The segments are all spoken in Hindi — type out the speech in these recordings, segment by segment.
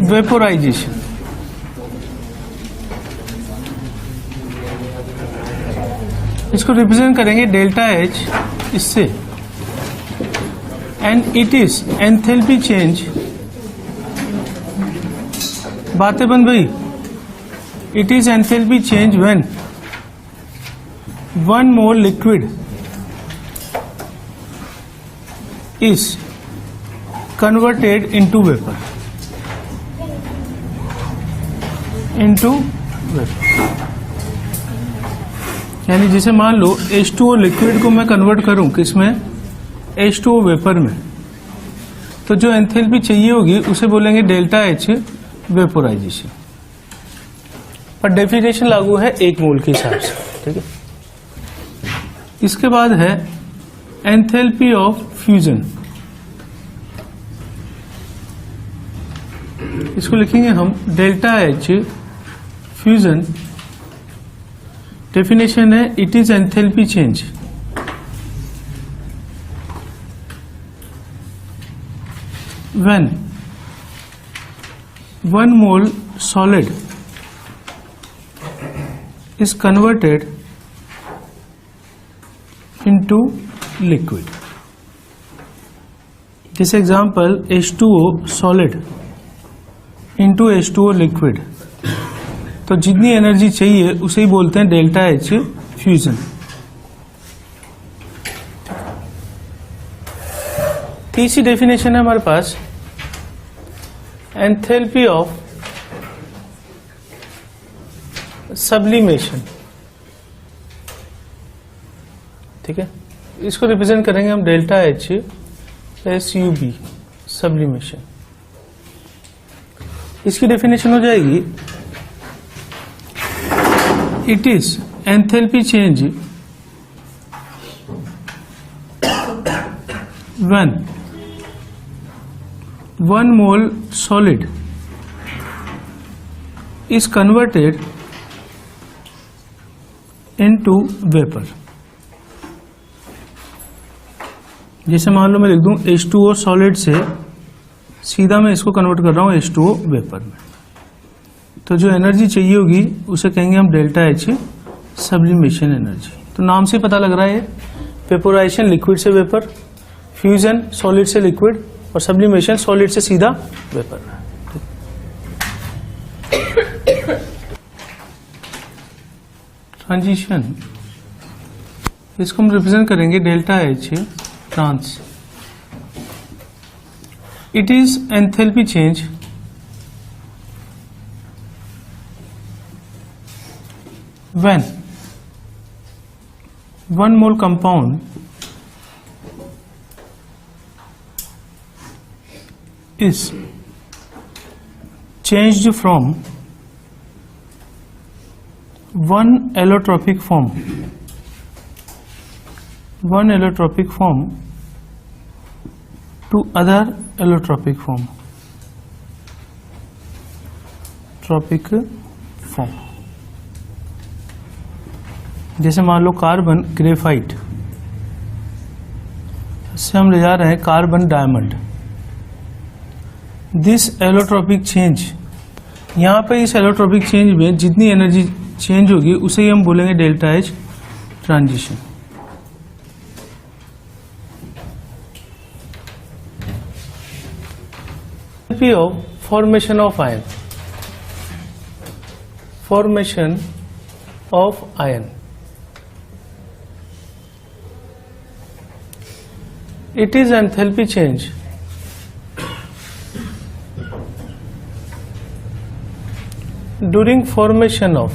वेपोराइजेशन। इसको रिप्रेजेंट करेंगे डेल्टा एच इससे, and it is enthalpy change. बातें बन गई। It is enthalpy change when 1 mole liquid is converted into vapor, यानी जैसे मान लो H2O लिक्विड को मैं कन्वर्ट करूं किसमें, H2O वेपर में, तो जो एंथैल्पी चाहिए होगी उसे बोलेंगे डेल्टा एच वेपोराइजेशन। पर डेफिनेशन लागू है 1 मोल के हिसाब से, ठीक है। इसके बाद है एंथैल्पी ऑफ फ्यूजन। इसको लिखेंगे हम डेल्टा एच फ्यूजन। डेफिनेशन है it is enthalpy change when 1 mole solid is converted into liquid। जैसे example H2O solid into H2O liquid, तो जितनी एनर्जी चाहिए उसे ही बोलते हैं डेल्टा एच फ्यूजन। तीसरी डेफिनेशन है हमारे पास एंथैल्पी ऑफ सब्लिमेशन, ठीक है। इसको रिप्रेजेंट करेंगे हम डेल्टा एच SUB सब्लिमेशन। इसकी डेफिनेशन हो जाएगी it is enthalpy change when 1 mole solid is converted into vapor। जैसे मान लो मैं लिख दूं H2O सॉलिड से सीधा मैं इसको कन्वर्ट कर रहा हूं H2O वेपर में, तो जो एनर्जी चाहिए होगी उसे कहेंगे हम डेल्टा एच सब्लिमेशन एनर्जी। तो नाम से पता लग रहा है वेपोराइजेशन लिक्विड से वेपर, फ्यूजन सॉलिड से लिक्विड, और सब्लिमेशन सॉलिड से सीधा वेपर में। ट्रांजिशन, इसको हम रिप्रेजेंट करेंगे delta H trans. It is enthalpy change when 1 mole compound is changed from 1 allotropic form to other allotropic form, tropic form। जैसे मान लो कार्बन ग्रेफाइट से हम ले जा रहे हैं carbon diamond. This allotropic change, यहाँ पे इस एलोट्रोपिक चेंज में जितनी एनर्जी चेंज होगी उसे ही हम बोलेंगे delta H transition. Formation of ion, formation of ion, it is enthalpy change during formation of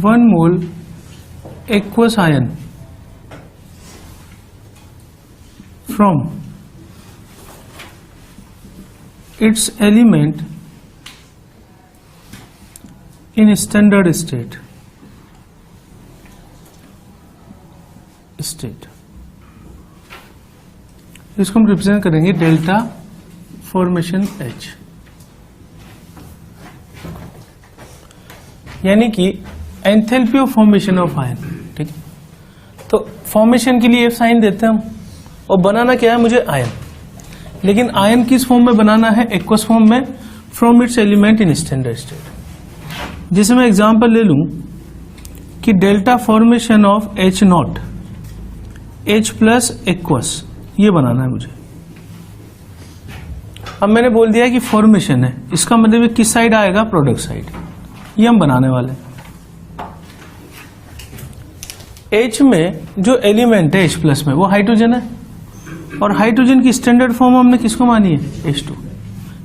1 mole aqueous ion from its element in standard state इसको हम रिप्रेजेंट करेंगे डेल्टा फॉर्मेशन H, यानी कि enthalpy of formation of ion. ठीक है, तो फॉर्मेशन के लिए F साइन देते हैं हम, और बनाना क्या है मुझे आयन, लेकिन आयन किस फॉर्म में बनाना है, एक्वस फॉर्म में, from its element in standard state. जैसे मैं एग्जांपल ले लूं कि delta formation of H not H plus aqueous, ये बनाना है मुझे। अब मैंने बोल दिया कि फॉर्मेशन है, इसका मतलब किस साइड आएगा, प्रोडक्ट साइड, ये हम बनाने वाले हैं। H में जो एलिमेंट है H प्लस में वो हाइड्रोजन है, और हाइड्रोजन की स्टैंडर्ड फॉर्म हमने किसको मानी है, H2,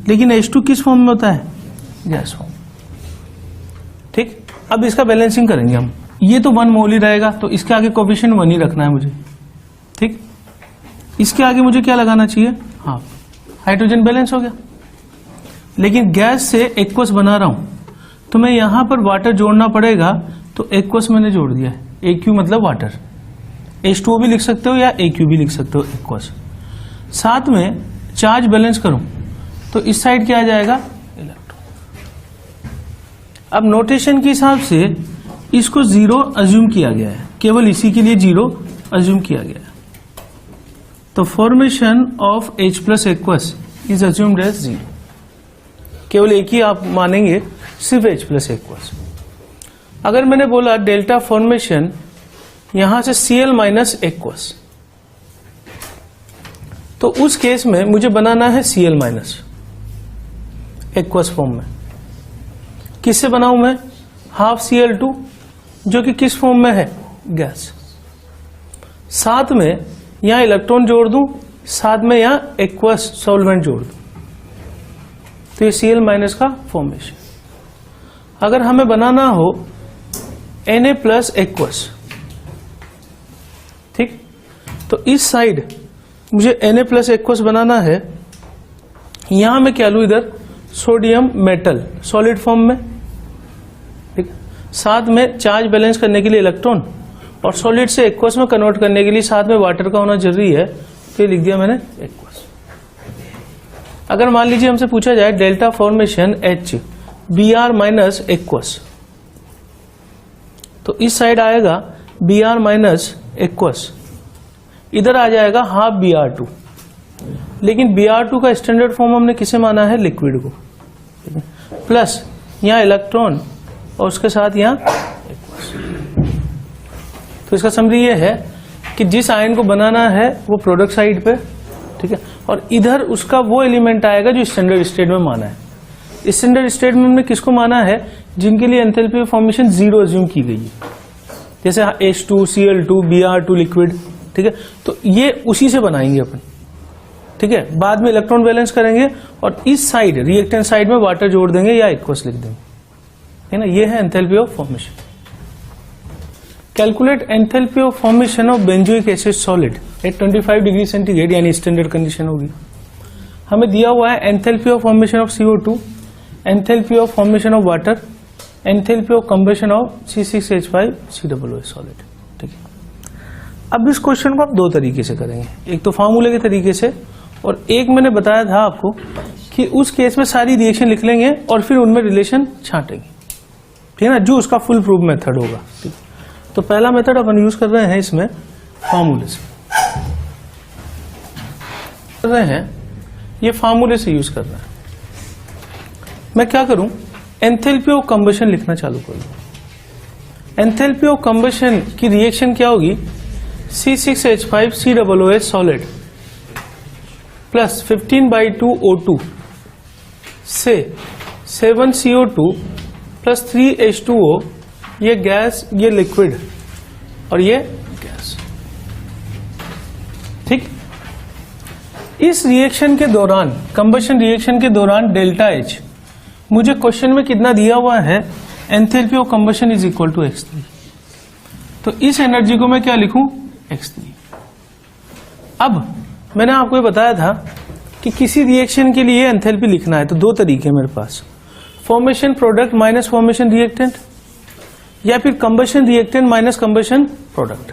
लेकिन H2 किस फॉर्म में होता है, गैस फॉर्म। ठीक, अब इसका बैलेंसिंग करेंगे हम, ये तो 1 मोल ही रहेगा, तो इसके आगे कोफिशिएंट 1 ही रखना है मुझे। ठीक, इसके आगे मुझे क्या लगाना चाहिए, हाँ, हाइड्रोजन बैलेंस हो गया। लेकिन गैस से एक्वस बना रहा हूं, तो मैं यहां पर वाटर जोड़ना पड़ेगा, तो एक्वस मैंने जोड़ दिया है, AQ मतलब वाटर, H2O भी लिख सकते हो या AQ भी लिख सकते हो, एक्वस। साथ में चार्ज बैलेंस करूं तो इस साइड क्या आ जाएगा, इलेक्ट्रॉन। अब नोटेशन के हिसाब से इसको 0 अज्यूम किया गया है, केवल इसी के लिए 0 अज्यूम किया गया है। तो formation of H plus aqueous is assumed as 0, केवल एक ही आप मानेंगे, सिर्फ H प्लस एक्वस। अगर मैंने बोला डेल्टा फॉर्मेशन यहां से Cl माइनस एक्वस, तो उस केस में मुझे बनाना है Cl माइनस एक्वस फॉर्म में। किससे बनाऊं मैं, हाफ Cl2, जो कि किस फॉर्म में है, गैस। साथ में यहां इलेक्ट्रॉन जोड़ दूं, साथ में यहां एक्वस सॉल्वेंट जोड़ दूं, तो ये Cl माइनस का फॉर्मेशन। अगर हमें बनाना हो Na प्लस एक्वस, ठीक, तो इस साइड मुझे Na प्लस एक्वस बनाना है, यहां मैं क्या लूं, इधर सोडियम मेटल सॉलिड फॉर्म में, ठीक, साथ में चार्ज बैलेंस करने के लिए इलेक्ट्रॉन, और सॉलिड से एक्वस में कन्वर्ट करने के लिए साथ में वाटर का होना जरूरी है, तो ये लिख दिया मैंने एक्वस। अगर मान लीजिए हमसे पूछा जाए delta formation H Br minus aqueous, तो इस साइड आएगा Br माइनस एक्वस, इधर आ जाएगा हाफ Br2, लेकिन Br2 का स्टैंडर्ड फॉर्म हमने किसे माना है, लिक्विड को, प्लस यहां इलेक्ट्रॉन और उसके साथ यहां एक्वस। तो इसका समरी ये है कि जिस आयन को बनाना है वो प्रोडक्ट साइड पे, ठीक है, और इधर उसका वो एलिमेंट आएगा जो स्टैंडर्ड स्टेट में माना है। स्टैंडर्ड स्टेट में हमने किसको माना है, जिनके लिए एंथैल्पी ऑफ फॉर्मेशन 0 अज्यूम की गई है, जैसे H2, Cl2, Br2 लिक्विड, ठीक है, तो ये उसी से बनाएंगे अपन। ठीक है, बाद में इलेक्ट्रॉन बैलेंस करेंगे और इस साइड रिएक्टेंट साइड में वाटर जोड़ देंगे या एक्वस लिख देंगे, है ना। ये है enthalpy of formation. Calculate enthalpy of formation of benzoic acid solid at 25 degree centigrade, यानी स्टैंडर्ड कंडीशन होगी। हमें दिया हुआ है enthalpy of formation of CO2, enthalpy of formation of water, enthalpy of combustion of C6H5COO solid. ठीक है, अब इस क्वेश्चन को आप 2 तरीके से करेंगे, एक तो फार्मूले के तरीके से, और एक मैंने बताया था आपको कि उस केस में सारी रिएक्शन लिख लेंगे और फिर उनमें रिलेशन छांटेंगे, ठीक है ना, जो उसका फुल प्रूफ मेथड होगा। ठीक, तो पहला मेथड अपन यूज कर रहे हैं, इसमें फार्मूले से कर रहे हैं, ये फार्मूले से यूज कर रहे हैं। मैं क्या करूं, एंथैल्पी ऑफ कंबशन लिखना चालू कर दूं। एंथैल्पी ऑफ कंबशन की रिएक्शन क्या होगी, C6H5COOH सॉलिड प्लस 15/2 O2 से 7 CO2 प्लस 3 H2O, ये गैस, ये लिक्विड और ये गैस। ठीक, इस रिएक्शन के दौरान, कंबशन रिएक्शन के दौरान डेल्टा H मुझे क्वेश्चन में कितना दिया हुआ है, enthalpy of combustion is equal to x3। तो इस एनर्जी को मैं क्या लिखूं, x3। अब मैंने आपको ये बताया था कि किसी रिएक्शन के लिए एंथैल्पी लिखना है तो दो तरीके हैं मेरे पास, formation product minus formation reactant, या फिर combustion reactant minus combustion product.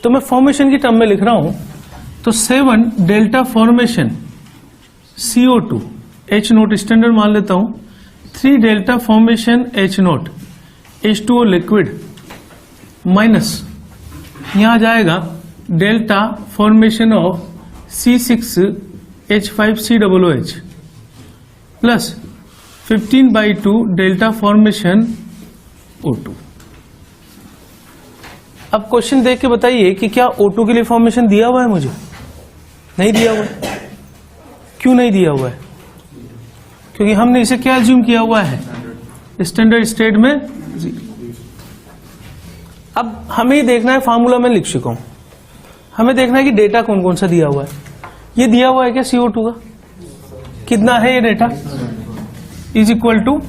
तो मैं फॉर्मेशन की टर्म में लिख रहा हूं, तो 7 delta formation CO2 H note standard मान लेता हूं, 3 delta formation H note H2O liquid minus यहां जाएगा delta formation of C6H5COOH plus 15/2 delta formation O2। अब क्वेश्चन देख के बताइए कि क्या O2 के लिए फॉर्मेशन दिया हुआ है? मुझे नहीं दिया हुआ है। क्यों नहीं दिया हुआ है? क्योंकि हमने इसे क्या अज्यूम किया हुआ है, स्टैंडर्ड स्टेट में 0। अब हमें देखना है, फार्मूला में लिख चुका हूं, हमें देखना है कि डेटा कौन कौन सा दिया हुआ है। ये दिया हुआ है क्या CO2 का? कितना है ये data? Is equal to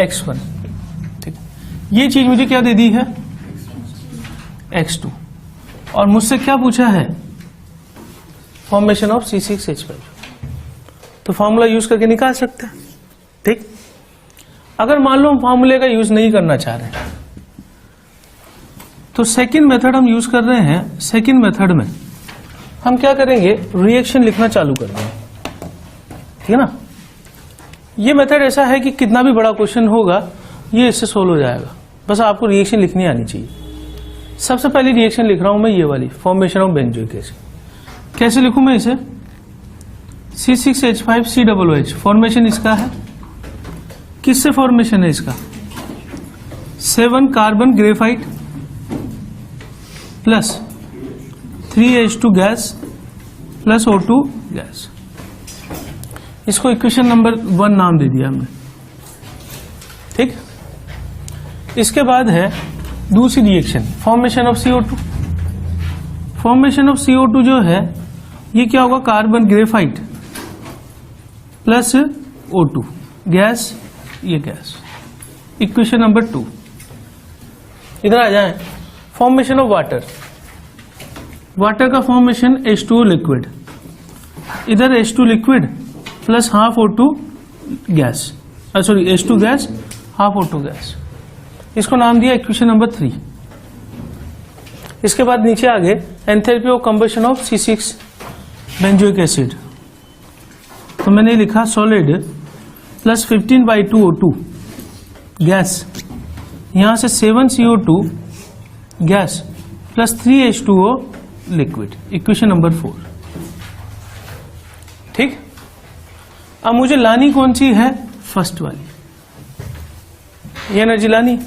x1। ठीक, ये चीज मुझे क्या दे दी है? x2। और मुझसे क्या पूछा है? Formation of C6H5। तो फार्मूला यूज करके निकाल सकते हैं। ठीक, अगर मान लो हम फार्मूले का यूज नहीं करना चाह रहे हैं तो सेकंड मेथड हम यूज कर रहे हैं। सेकंड मेथड में हम क्या करेंगे, रिएक्शन लिखना चालू कर देंगे। ठीक है ना, ये मेथड ऐसा है कि कितना भी बड़ा क्वेश्चन होगा ये इससे सोल्व हो जाएगा, बस आपको रिएक्शन लिखनी आनी चाहिए। सबसे पहली रिएक्शन लिख रहा हूं मैं ये वाली, फॉर्मेशन ऑफ बेंजोइक एसिड। कैसे लिखूं मैं इसे? C6H5COOH फॉर्मेशन इसका है। किससे फॉर्मेशन है इसका? 7 carbon graphite plus 3H2 gas plus O2 gas. इसको इक्वेशन नंबर 1 नाम दे दिया हमने। ठीक, इसके बाद है दूसरी reaction, formation of CO2। Formation of CO2 जो है ये क्या होगा, carbon graphite plus O2 gas, ये गैस। Equation number 2। इधर आ जाए, फॉर्मेशन ऑफ वाटर। वाटर का फॉर्मेशन H2O लिक्विड, इधर H2 liquid plus half O2 gas, sorry H2 gas half O2 gas. इसको नाम दिया इक्वेशन नंबर 3। इसके बाद नीचे आगे enthalpy of combustion of C6 benzoic acid. तो मैंने लिखा सॉलिड प्लस 15/2 O2 गैस, यहां से 7 CO2 gas plus 3H2O liquid. Equation number 4। ठीक, अब मुझे लानी कौन सी है? फर्स्ट वाली, ये एनर्जी लानी।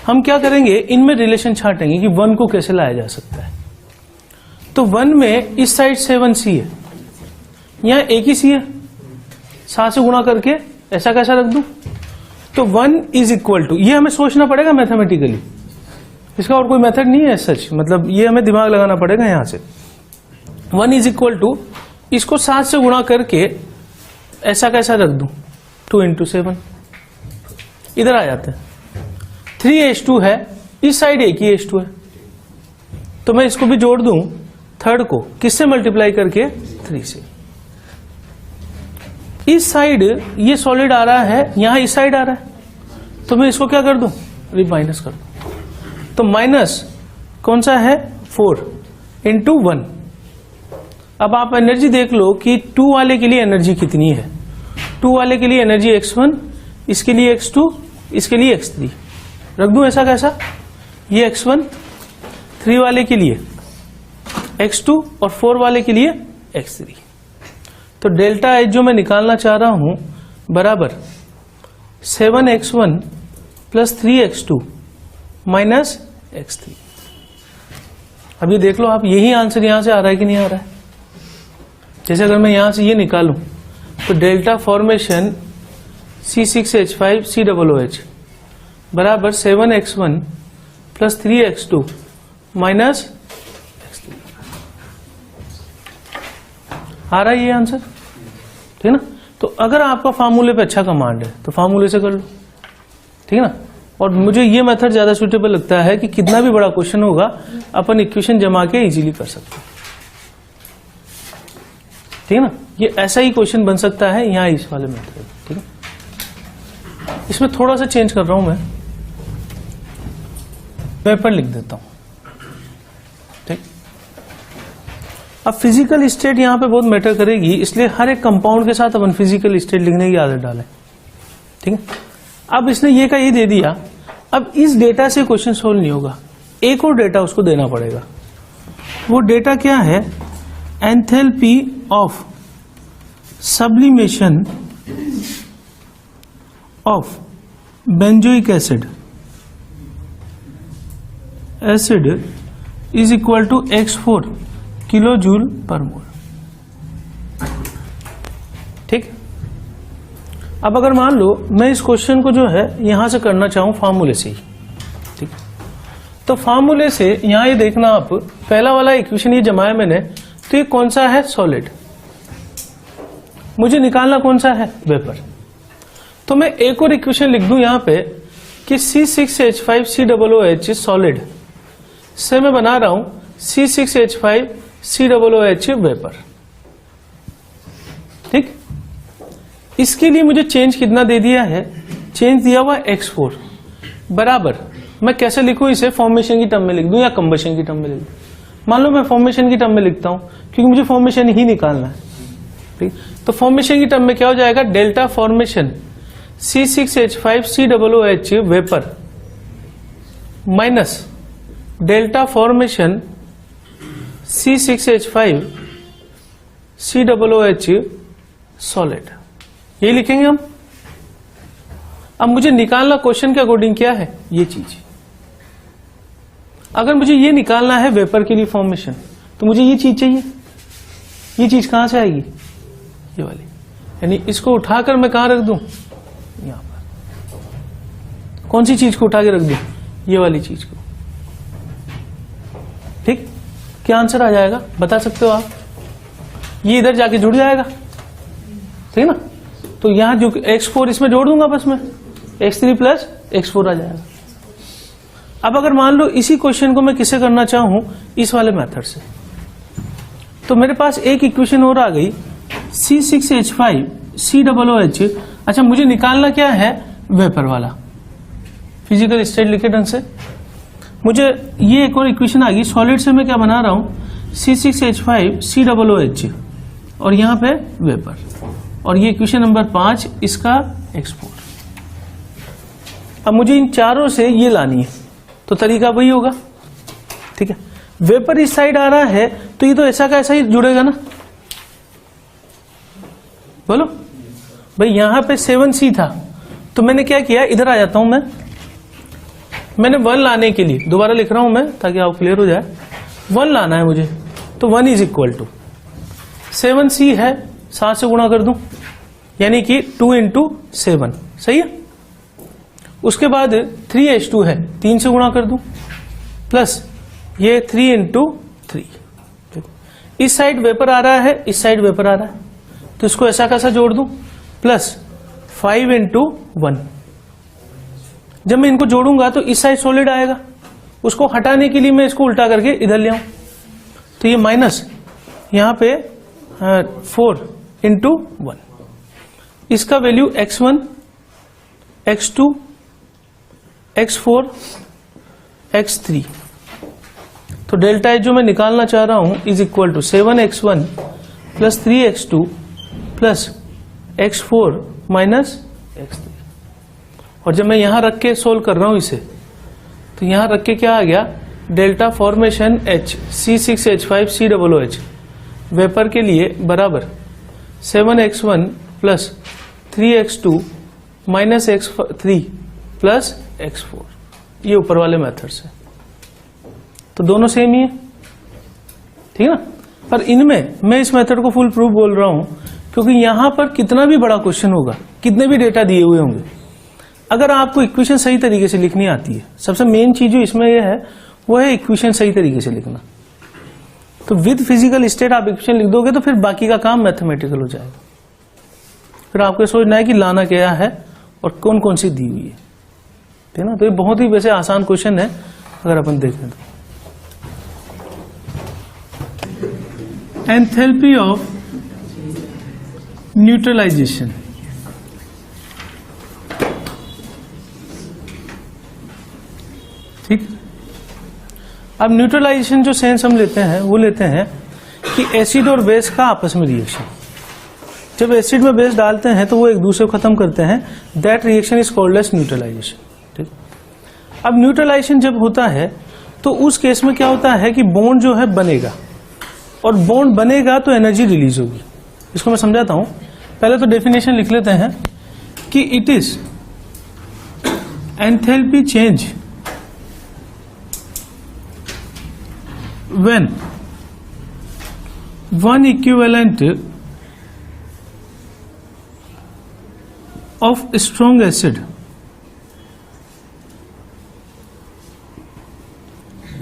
हम क्या करेंगे, इनमें रिलेशन छाटेंगे कि 1 को कैसे लाया जा सकता है। तो 1 में इस साइड 7C है, यहां एक ही C है, 7 से गुणा करके ऐसा कैसा रख दूं? तो 1 इज इक्वल टू, ये हमें सोचना पड़ेगा मैथमेटिकली, इसका और कोई मेथड नहीं है सच, मतलब ये हमें दिमाग लगाना पड़ेगा यहां से। 1 इज इक्वल टू, इसको 7 से गुणा करके ऐसा कैसा रख दूं? 2 × 7। इधर आ जाते हैं, 3H2 है, इस साइड एक ही H2 है, तो मैं इसको भी जोड़ दूं थर्ड को, किससे मल्टीप्लाई करके? 3 से। इस साइड ये सॉलिड आ रहा है, यहां इस साइड आ रहा है, तो मैं इसको क्या कर दूं? माइनस कर दूं। तो माइनस कौन सा है? 4 × 1। अब आप एनर्जी देख लो कि 2 वाले के लिए एनर्जी कितनी है। 2 वाले के लिए एनर्जी x1, इसके लिए x2, इसके लिए x3। रख दूं ऐसा कैसा? ये x1, 3 वाले के लिए x2 और 4 वाले के लिए x3। तो डेल्टा एच जो मैं निकालना चाह रहा हूं बराबर 7x1 plus 3x2 minus x3। अब ये देख लो आप, यही आंसर यहां से आ रहा है कि नहीं आ रहा है? जैसे अगर मैं यहां से ये निकालूं तो डेल्टा फॉर्मेशन C6H5COOH बराबर 7x1 plus 3x2 minus x3। आ रहा है ये आंसर? ठीक है ना? तो अगर आपका फार्मूले पे अच्छा कमांड है तो फार्मूले से कर लो। ठीक है ना? और मुझे ये मेथड ज्यादा सुटेबल लगता है कि कितना भी बड़ा क्वेश्चन होगा अपन इक्वेशन जमा के इजीली कर सकते हैं। ठीक है ना, ये ऐसा ही क्वेश्चन बन सकता है यहाँ इस वाले मेथड। ठीक है, इसमें थोड़ा सा चेंज कर रहा हूं मैं, वेपर लिख देता हूं। ठीक, अब फिजिकल स्टेट यहां पे बहुत मैटर करेगी, इसलिए हर एक कंपाउंड के साथ अपन फिजिकल स्टेट लिखने की आदत डालें। ठीक है, अब इसने ये का ये दे दिया, अब इस डेटा से क्वेश्चन सोल्व नहीं होगा, एक और डेटा उसको देना पड़ेगा। वो डेटा क्या है, enthalpy of sublimation of benzoic acid is equal to x4 kilo joule per mole. ठीक, अब अगर मान लो मैं इस क्वेश्चन को जो है यहां से करना चाहूं फार्मूले से ही। ठीक, तो फार्मूले से यहां ये देखना आप, पहला वाला इक्वेशन ये जमाया मैंने, तो ये कौन सा है, सॉलिड। मुझे निकालना कौन सा है, वेपर। तो मैं एक और इक्वेशन लिख दूं यहां पे कि C6H5COOH सॉलिड से मैं बना रहा हूं C6H5COOH वेपर। ठीक, इसके लिए मुझे चेंज कितना दे दिया है, चेंज दिया हुआ x4 बराबर, मैं कैसे लिखूं इसे, फॉर्मेशन की टर्म में लिख दूं या कंबशन की टर्म में लिख दूं। मान लो मैं फॉर्मेशन की टर्म में लिखता हूं क्योंकि मुझे फॉर्मेशन ही निकालना है। ठीक, तो फॉर्मेशन की टर्म में क्या हो जाएगा, delta formation C6H5COOH vapour minus delta formation C6H5COOH solid, ये लिखेंगे हम। अब मुझे निकालना क्वेश्चन के अकॉर्डिंग क्या है, ये चीज। अगर मुझे ये निकालना है वेपर के लिए फॉर्मेशन, तो मुझे ये चीज चाहिए। ये चीज कहां से आएगी, ये वाली, यानी इसको उठाकर मैं कहां रख दूं, यहां पर। कौन सी चीज को उठा के रख दूं, ये वाली चीज को। ठीक, क्या आंसर आ जाएगा बता सकते हो आप, ये इधर जाके जुड़ जाएगा। ठीक है ना, तो यहां जो x4 इसमें जोड़ दूंगा, बस मैं x3 प्लस x4 आ जाएगा। अब अगर मान लो इसी क्वेश्चन को मैं किसे करना चाहूं, इस वाले मेथड से, तो मेरे पास एक इक्वेशन और आ गई C6H5COOH। अच्छा, मुझे निकालना क्या है, वेपर वाला, फिजिकल स्टेट लिखे ढंग से। मुझे ये एक और इक्वेशन आ गई, सॉलिड से मैं क्या बना रहा हूं, C6H5COOH और यहां पे वेपर, और ये इक्वेशन नंबर 5 इसका x4। अब मुझे इन चारों से ये लानी है, तो तरीका वही होगा। ठीक है, वेपर इस साइड आ रहा है तो ये तो ऐसा का ऐसा ही जुड़ेगा ना। बोलो भाई, यहां पे 7C था, तो मैंने क्या किया, इधर आ जाता हूं मैंने 1 लाने के लिए, दोबारा लिख रहा हूं मैं ताकि आप क्लियर हो जाए, 1 लाना है मुझे, तो 1 इज इक्वल टू 7C है, 7 से गुणा कर दूं, यानी कि 2 इंटू 7, सही है। उसके बाद 3H2 है, 3 से गुणा कर दूं, प्लस ये 3 इंटू 3। इस साइड वेपर आ रहा है, इस साइड वेपर आ रहा है, तो इसको ऐसा कैसा जोड़ दूं, प्लस 5 इंटू 1। जब मैं इनको जोड़ूंगा तो इस साइड सॉलिड आएगा, उसको हटाने के लिए मैं इसको उल्टा करके इधर ले आऊं, तो ये माइनस यहां पे 4 इंटू 1, इसका value x1, x2, x4, x3। तो डेल्टा एच जो मैं निकालना चाह रहा हूं is equal to 7x1 plus 3x2 plus x4 minus x3। और जब मैं यहां रख के सोल्व कर रहा हूं इसे, तो यहां रख के क्या आ गया, delta formation H C6H5COOH vapour के लिए बराबर 7x1 plus 3x2 minus x3 plus x4, ये ऊपर वाले मेथड से। तो दोनों सेम ही है, ठीक है ना। पर इनमें मैं इस मेथड को फुल प्रूफ बोल रहा हूं क्योंकि यहां पर कितना भी बड़ा क्वेश्चन होगा, कितने भी डेटा दिए हुए होंगे, अगर आपको इक्वेशन सही तरीके से लिखनी आती है, सबसे मेन चीज जो इसमें यह है वो है इक्वेशन सही तरीके से लिखना। तो विद फिजिकल स्टेट आप इक्वेशन लिख दोगे तो फिर बाकी का काम मैथमेटिकल हो जाएगा। फिर आपको सोचना है कि लाना क्या है और कौन कौन सी दी हुई है, ठीक है ना। तो ये बहुत ही वैसे आसान क्वेश्चन है अगर अपन देखें तो। Enthalpy of neutralisation. ठीक, अब न्यूट्रलाइजेशन जो सेंस हम लेते हैं वो लेते हैं कि एसिड और बेस का आपस में रिएक्शन। जब एसिड में बेस डालते हैं तो वो एक दूसरे को खत्म करते हैं, that reaction is called as neutralisation. ठीक, अब न्यूट्रलाइजेशन जब होता है तो उस केस में क्या होता है कि बॉन्ड जो है बनेगा, और बॉन्ड बनेगा तो एनर्जी रिलीज होगी। इसको मैं समझाता हूं, पहले तो डेफिनेशन लिख लेते हैं कि it is enthalpy change when one equivalent of strong acid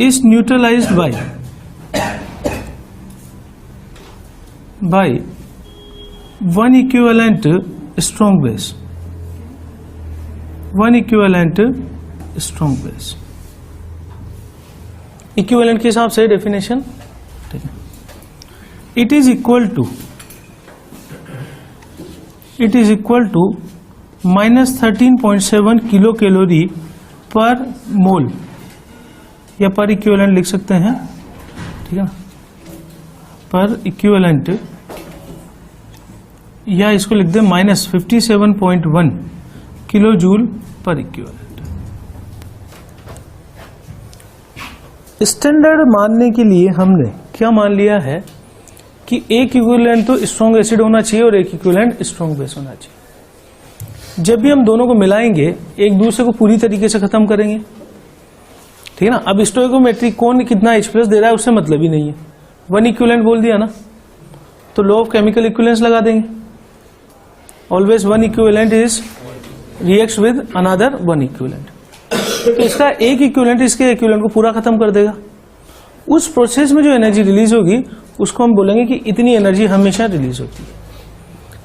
is neutralized by one equivalent strong base, one equivalent strong base। Equivalent के हिसाब से डेफिनेशन, ठीक है, it is equal to -13.7 kilo calorie per mole, या पर इक्विवेलेंट लिख सकते हैं, ठीक है ना, पर इक्विवेलेंट, या इसको लिख दें -57.1 किलो जूल पर इक्विवेलेंट। स्टैंडर्ड मानने के लिए हमने क्या मान लिया है कि एक इक्विवेलेंट तो स्ट्रॉन्ग एसिड होना चाहिए और एक इक्विवेलेंट स्ट्रॉन्ग बेस होना चाहिए। जब भी हम दोनों को मिलाएंगे एक दूसरे को पूरी तरीके से खत्म करेंगे, ठीक है ना। अब स्टोइकोमेट्री कौन कितना H+ दे रहा है उससे मतलब ही नहीं है, वन इक्विवेलेंट बोल दिया ना तो लॉ ऑफ केमिकल इक्विवेलेंस लगा देंगे। Always one equivalent is reacts with another one equivalent, तो इसका एक इक्विवेलेंट इसके इक्विवेलेंट को पूरा खत्म कर देगा। उस प्रोसेस में जो एनर्जी रिलीज होगी उसको हम बोलेंगे कि इतनी एनर्जी हमेशा रिलीज होती है,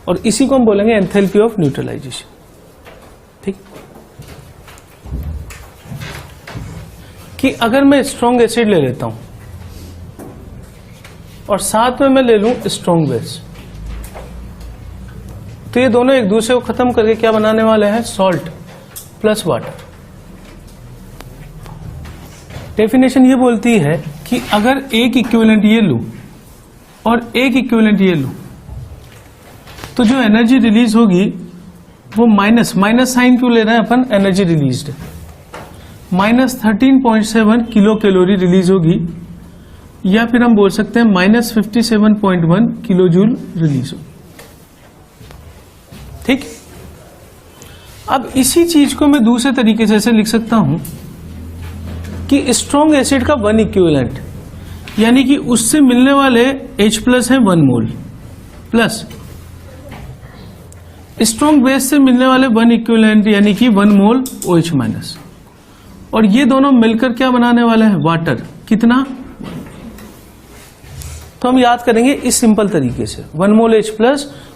और इसी को हम बोलेंगे एंथैल्पी ऑफ न्यूट्रलाइजेशन। ठीक, कि अगर मैं स्ट्रॉन्ग एसिड ले लेता हूं और साथ में मैं ले लूं स्ट्रॉन्ग बेस, तो ये दोनों एक दूसरे को खत्म करके क्या बनाने वाले हैं, सॉल्ट प्लस वाटर। डेफिनेशन ये बोलती है कि अगर एक इक्विवेलेंट ये लूं और एक इक्विवेलेंट ये लूं तो जो एनर्जी रिलीज होगी वो माइनस साइन क्यों ले रहे हैं अपन, energy released -13.7 kilo calorie release होगी, या फिर हम बोल सकते हैं -57.1 किलो जूल रिलीज होगी। ठीक, अब इसी चीज को मैं दूसरे तरीके से ऐसे लिख सकता हूं कि स्ट्रॉन्ग एसिड का वन इक्विवेलेंट, यानी कि उससे मिलने वाले H+ है 1 मोल, प्लस स्ट्रॉन्ग बेस से मिलने वाले वन इक्विवेलेंट यानी कि 1 मोल OH-, और ये दोनों मिलकर क्या बनाने वाले हैं, वाटर। कितना, तो हम याद करेंगे इस सिंपल तरीके से, 1 मोल H+,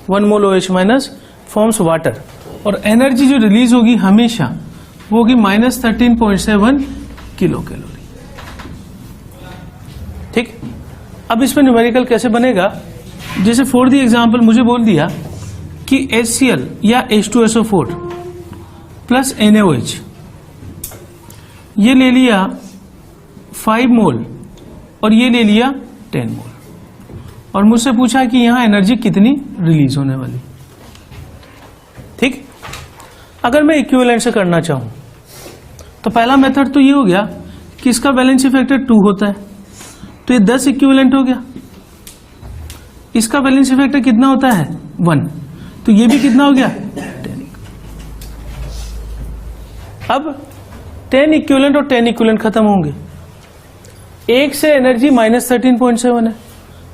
1 मोल OH- फॉर्म्स वाटर, और एनर्जी जो रिलीज होगी हमेशा वो होगी -13.7 किलो कैलोरी। ठीक, अब इसमें न्यूमेरिकल कैसे बनेगा, जैसे फॉर द एग्जांपल मुझे बोल दिया कि HCl या H2SO4 प्लस NaOH ये ले लिया 5 मोल और ये ले लिया 10 मोल, और मुझसे पूछा कि यहां एनर्जी कितनी रिलीज होने वाली। ठीक, अगर मैं इक्विवेलेंट से करना चाहूं तो पहला मेथड तो ये हो गया कि इसका वैलेंसी फैक्टर 2 होता है, तो ये 10 इक्विवेलेंट हो गया। इसका वैलेंसी फैक्टर कितना होता है, 1, तो ये भी कितना हो गया, 10। अब 10 इक्विवेलेंट और 10 इक्विवेलेंट खत्म होंगे, एक से एनर्जी -13.7 है,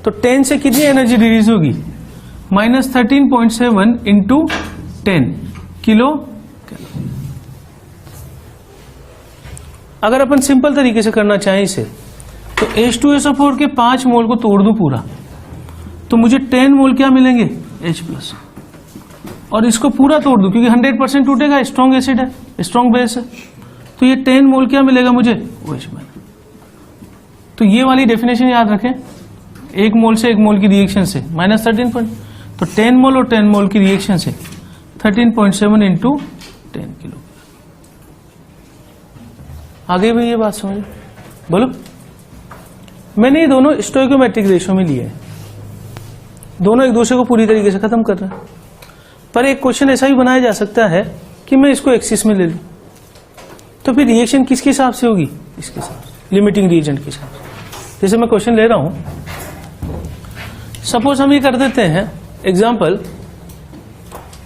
तो 10 से कितनी एनर्जी रिलीज होगी, -13.7 इंटू 10 किलो। अगर अपन सिंपल तरीके से करना चाहें इसे, तो H2SO4 के 5 मोल को तोड़ दूं पूरा, तो मुझे 10 मोल क्या मिलेंगे, H+, और इसको पूरा तोड़ दूं क्योंकि 100% टूटेगा, स्ट्रॉन्ग एसिड है, स्ट्रॉन्ग बेस है, तो ये 10 मोल क्या मिलेगा मुझे, OH-। तो ये वाली डेफिनेशन याद रखें, 1 मोल से 1 मोल की रिएक्शन से -13. तो 10 मोल और 10 मोल की रिएक्शन से 13.7 इंटू 10 किलो। आगे भी ये बात समझ बोलो। मैंने ये दोनों स्टोइकोमेट्रिक रेशियो में लिए हैं, दोनों एक दूसरे को पूरी तरीके से खत्म कर रहे हैं। पर एक क्वेश्चन ऐसा भी बनाया जा सकता है कि मैं इसको एक्सिस में ले लूं, तो फिर रिएक्शन किसके हिसाब से होगी? इसके हिसाब से, लिमिटिंग रीजन के हिसाब से। जैसे मैं क्वेश्चन ले रहा हूं, सपोज हम ये कर देते हैं एग्जाम्पल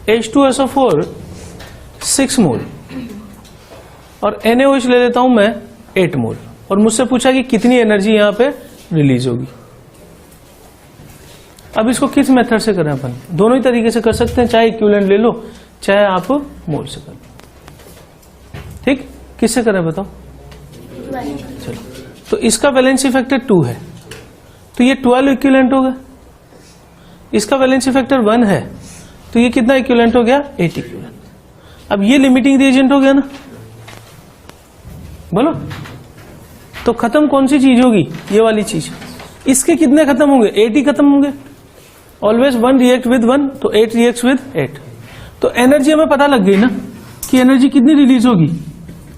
H2SO4 6 मोल और NaOH ले लेता हूं मैं 8 मोल, और मुझसे पूछा कि कितनी एनर्जी यहां पे रिलीज होगी। अब इसको किस मेथड से करें अपन? दोनों ही तरीके से कर सकते हैं, चाहे इक्विवेलेंट ले लो चाहे आप मोल से कर लो। ठीक, किससे करें बताओ? चलो, तो इसका वैलेंसी फैक्टर 2 है, तो ये 12 इक्विवेलेंट हो गया। इसका वैलेंसी फैक्टर 1 है, तो ये कितना इक्विवेलेंट हो गया? 8 इक्विवेलेंट। अब ये लिमिटिंग रिएजेंट हो गया ना, बोलो। तो खत्म कौन सी चीज होगी? ये वाली चीज। इसके कितने खत्म होंगे? 8 ही खत्म होंगे। ऑलवेज 1 रिएक्ट विद 1, तो 8 रिएक्ट विद 8। तो एनर्जी हमें पता लग गई ना कि एनर्जी कितनी रिलीज होगी?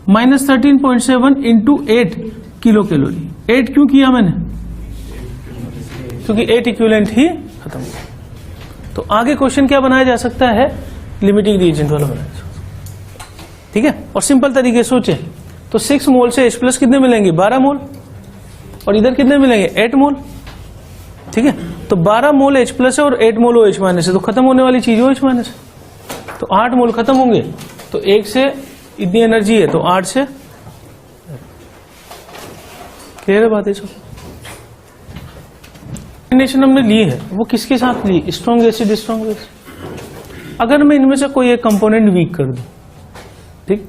-13.7 इंटू 8 किलो कैलोरी। 8 क्यों किया मैंने? क्योंकि 8 इक्विवेलेंट ही खत्म हुआ। तो आगे क्वेश्चन क्या बनाया जा सकता है? लिमिटिंग रिएजेंट वाला बनाया जा सकता है। ठीक है, और सिंपल तरीके से सोचे तो 6 मोल से H प्लस कितने मिलेंगे? 12 मोल, और इधर कितने मिलेंगे? 8 मोल। ठीक है, तो 12 मोल H प्लस है और 8 मोल OH माइनस है, तो खत्म होने वाली चीज OH माइनस है, तो 8 मोल खत्म होंगे। तो 1 से इतनी एनर्जी है, तो 8 से क्लियर है बात है। सब कॉम्बिनेशन हमने ली है, वो किसके साथ ली? Strong acid, strong acid. अगर मैं इनमें से कोई एक कंपोनेंट वीक कर दूं, ठीक,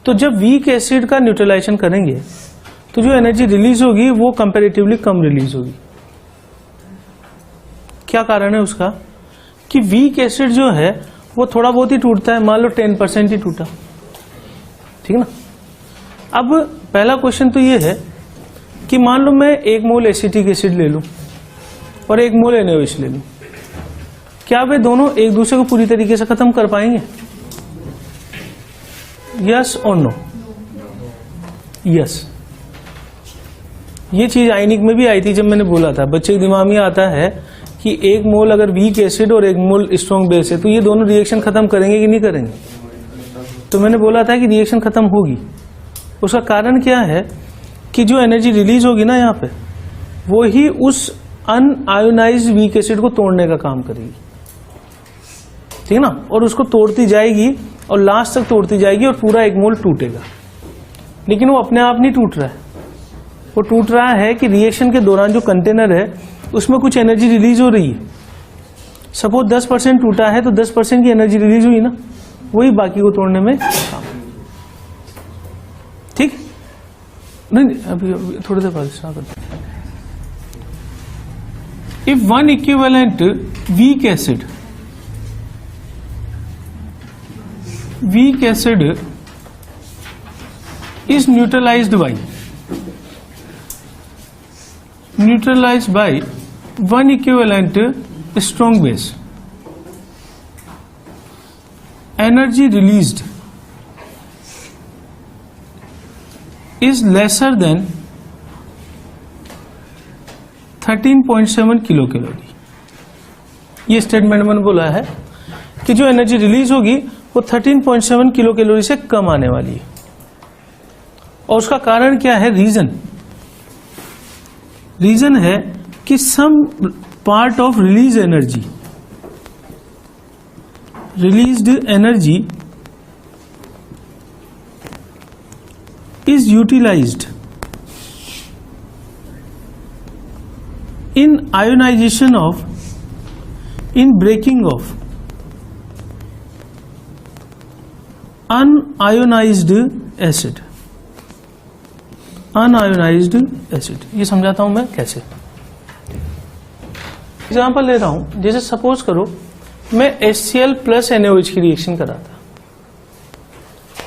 तो जब वीक एसिड का न्यूट्रलाइजेशन करेंगे तो जो एनर्जी रिलीज होगी वो कंपैरेटिवली कम रिलीज होगी। क्या कारण है उसका? कि वीक एसिड जो है वो थोड़ा बहुत ही टूटता है, मान लो 10% ही टूटा, ठीक ना। अब पहला क्वेश्चन तो ये है कि मान लो मैं 1 मोल एसिटिक एसिड ले लूं और 1 मोल NaOH ले लूं, क्या वे दोनों एक दूसरे को पूरी तरीके से खत्म कर पाएंगे? यस और नो? यस। ये चीज आयनिक में भी आई थी, जब मैंने बोला था बच्चे के दिमाग में आता है कि 1 मोल अगर वीक एसिड और 1 मोल स्ट्रॉन्ग बेस है तो ये दोनों रिएक्शन खत्म करेंगे कि नहीं करेंगे? तो मैंने बोला था कि रिएक्शन खत्म होगी। उसका कारण क्या है कि जो एनर्जी रिलीज होगी ना यहाँ पे, वो ही उस अनआयोनाइज्ड वीक एसिड को तोड़ने का काम करेगी, ठीक ना, और उसको तोड़ती जाएगी और लास्ट तक तोड़ती जाएगी और पूरा 1 मोल टूटेगा। लेकिन वो अपने आप नहीं टूट रहा है, वो टूट रहा है कि रिएक्शन के दौरान जो कंटेनर है उसमें कुछ एनर्जी रिलीज हो रही है। सपोज 10% टूटा है तो 10% की एनर्जी रिलीज हुई ना, वही बाकी को तोड़ने में काम। ठीक, नहीं अभी थोड़ी देर बाद स्टार्ट करते हैं। If one equivalent weak acid is neutralized by one equivalent strong base, energy released is lesser than 13.7 kilo calorie. ये स्टेटमेंट मैंने बोला है कि जो एनर्जी रिलीज होगी वो 13.7 किलो कैलोरी से कम आने वाली है। और उसका कारण क्या है? रीजन है कि some part of released energy is utilised in ionisation of, in breaking of unionised acid. ये समझाता हूं मैं कैसे। एग्जाम्पल ले रहा हूं, जैसे सपोज करो मैं HCl प्लस NaOH की रिएक्शन करा था,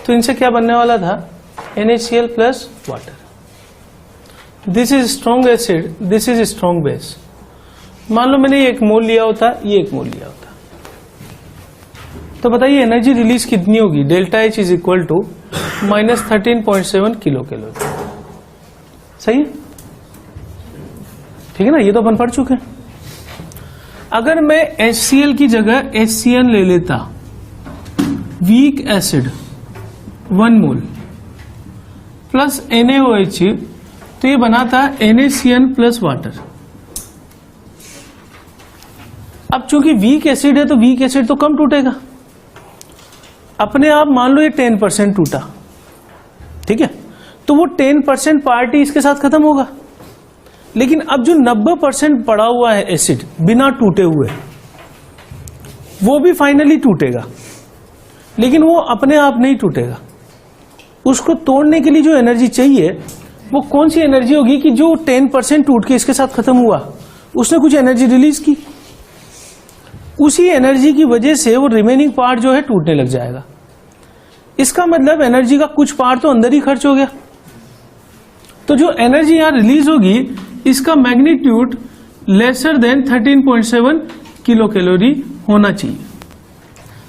तो इनसे क्या बनने वाला था? NaCl plus water. This is strong acid, this is strong base. मान लो मैंने ये 1 मोल लिया होता, ये 1 मोल लिया होता, तो बताइए एनर्जी रिलीज कितनी होगी? Delta H is equal to -13.7 kilo calorie. सही है, ठीक है ना, ये तो अपन पढ़ चुके हैं। अगर मैं HCl की जगह HCN ले लेता, वीक एसिड 1 मोल प्लस NaOH, तो ये बनाता NaCN प्लस वाटर। अब चूंकि वीक एसिड है तो वीक एसिड तो कम टूटेगा, अपने आप मान लो ये 10% टूटा, ठीक है, तो वो 10% पार्ट ही इसके साथ खत्म होगा। लेकिन अब जो 90% पड़ा हुआ है एसिड बिना टूटे हुए, वो भी फाइनली टूटेगा, लेकिन वो अपने आप नहीं टूटेगा। उसको तोड़ने के लिए जो एनर्जी चाहिए वो कौन सी एनर्जी होगी कि जो 10% टूट के इसके साथ खत्म हुआ, उसने कुछ एनर्जी रिलीज की, उसी एनर्जी की वजह से वो रिमेनिंग पार्ट जो है टूटने लग जाएगा। इसका मतलब एनर्जी का कुछ पार्ट तो अंदर ही खर्च हो गया। तो जो एनर्जी यहां रिलीज होगी इसका magnitude lesser than 13.7 kilo calorie होना चाहिए।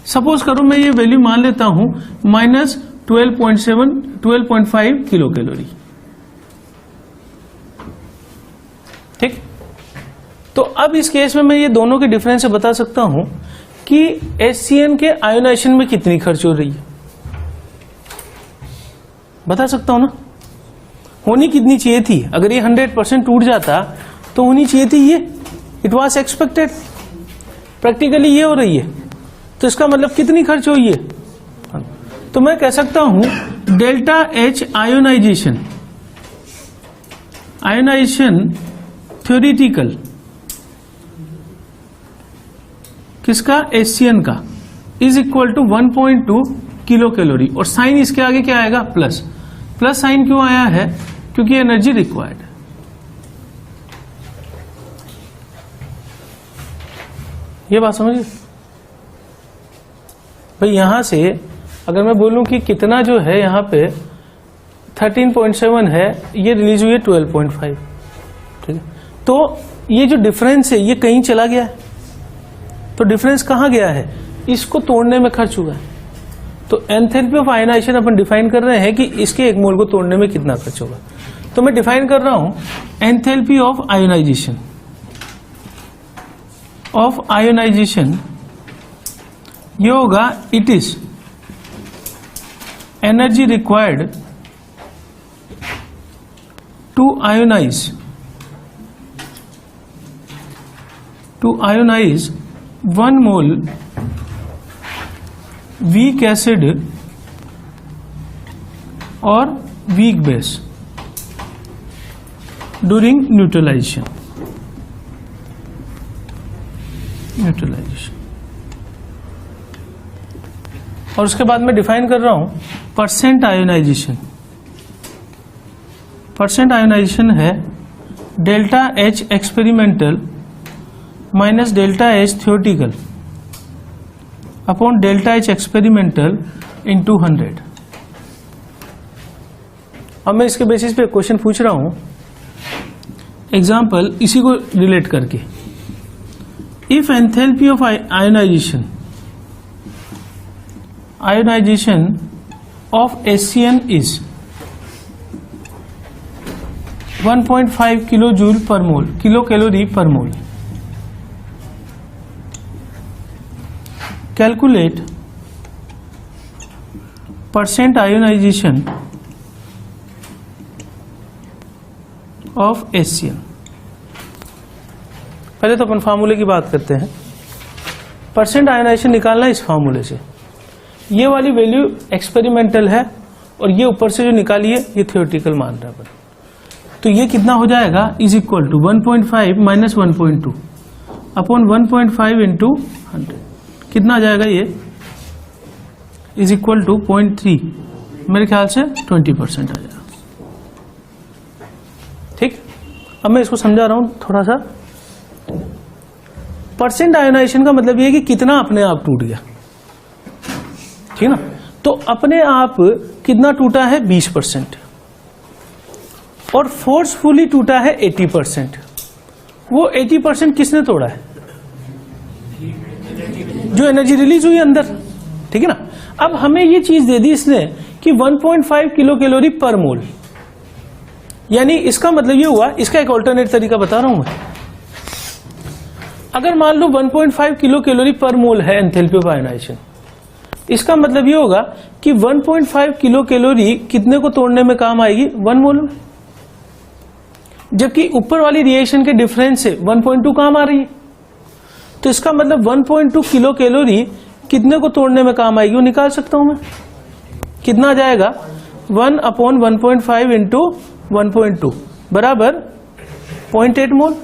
सपोज करो मैं ये वैल्यू मान लेता हूं -12.5 किलो कैलोरी, ठीक। तो अब इस केस में मैं ये दोनों के डिफरेंस से बता सकता हूं कि HCN के आयोनाइजेशन में कितनी खर्च हो रही है, बता सकता हूं ना। होनी कितनी चाहिए थी? अगर ये 100% टूट जाता तो होनी चाहिए थी ये, इट वॉज एक्सपेक्टेड, प्रैक्टिकली ये हो रही है, तो इसका मतलब कितनी खर्च हुई है? तो मैं कह सकता हूं डेल्टा एच आयोनाइजेशन, थ्योरेटिकल किसका? HCN का, is equal to 1.2 kilo calorie. और साइन इसके आगे क्या आएगा? प्लस। प्लस साइन क्यों आया है? क्योंकि एनर्जी रिक्वायर्ड। ये बात समझिए भाई। यहां से अगर मैं बोलूं कि कितना जो है यहां पे 13.7 है, ये रिलीज हुई है 12.5, ठीक है। तो ये जो डिफरेंस है ये कहीं चला गया है, तो डिफरेंस कहां गया है? इसको तोड़ने में खर्च हुआ है। तो एंथैल्पी ऑफ आयोनाइजेशन अपन डिफाइन कर रहे हैं कि इसके 1 मोल को तोड़ने में कितना खर्च होगा। तो मैं डिफाइन कर रहा हूं एंथैल्पी ऑफ आयोनाइजेशन, ये होगा it is energy required to ionise 1 mole weak acid और वीक बेस ड्यूरिंग न्यूट्रलाइजेशन। और उसके बाद मैं डिफाइन कर रहा हूं परसेंट आयोनाइजेशन। परसेंट आयोनाइजेशन है delta H experimental minus delta H theoretical upon delta H experimental into 100। अब मैं इसके बेसिस पे क्वेश्चन पूछ रहा हूं, एग्जाम्पल इसी को रिलेट करके। If enthalpy of ionization of HCN is 1.5 kilo joule per mole, kilo calorie per mole, calculate percent ionization of HCN। पहले तो अपन फार्मूले की बात करते हैं। परसेंट आयोनाइजेशन निकालना इस फार्मूले से। ये वाली वैल्यू एक्सपेरिमेंटल है और ये ऊपर से जो निकाली है ये थ्योरेटिकल मान रहा है अपन। तो ये कितना हो जाएगा? Is equal to 1.5 minus 1.2 upon 1.5 into 100। कितना आ जाएगा ये? इज इक्वल टू 0.3, मेरे ख्याल से 20% आ जाएगा, ठीक। अब मैं इसको समझा रहा हूं थोड़ा सा। परसेंट आयोनाइजेशन का मतलब ये है कि कितना अपने आप टूट गया, ठीक ना। तो अपने आप कितना टूटा है? 20%। और फोर्सफुली टूटा है 80%। वो 80% किसने तोड़ा है? जो एनर्जी रिलीज हुई अंदर, ठीक है ना। अब हमें ये चीज दे दी इसने कि 1.5 किलो कैलोरी पर मोल, यानी इसका मतलब ये हुआ, इसका एक ऑल्टरनेट तरीका बता रहा हूं मैं। अगर मान लो 1.5 किलो कैलोरी पर मोल है एंथैल्पी ऑफ आयोनाइजेशन, इसका मतलब ये होगा कि 1.5 किलो कैलोरी कितने को तोड़ने में काम आएगी? 1 मोल में। जबकि ऊपर वाली रिएक्शन के डिफरेंस से 1.2 काम आ रही है, तो इसका मतलब 1.2 किलो कैलोरी कितने को तोड़ने में काम आएगी वो निकाल सकता हूं मैं। कितना आ जाएगा? 1/1.5 इंटू 1.2 बराबर 0.8 मोल।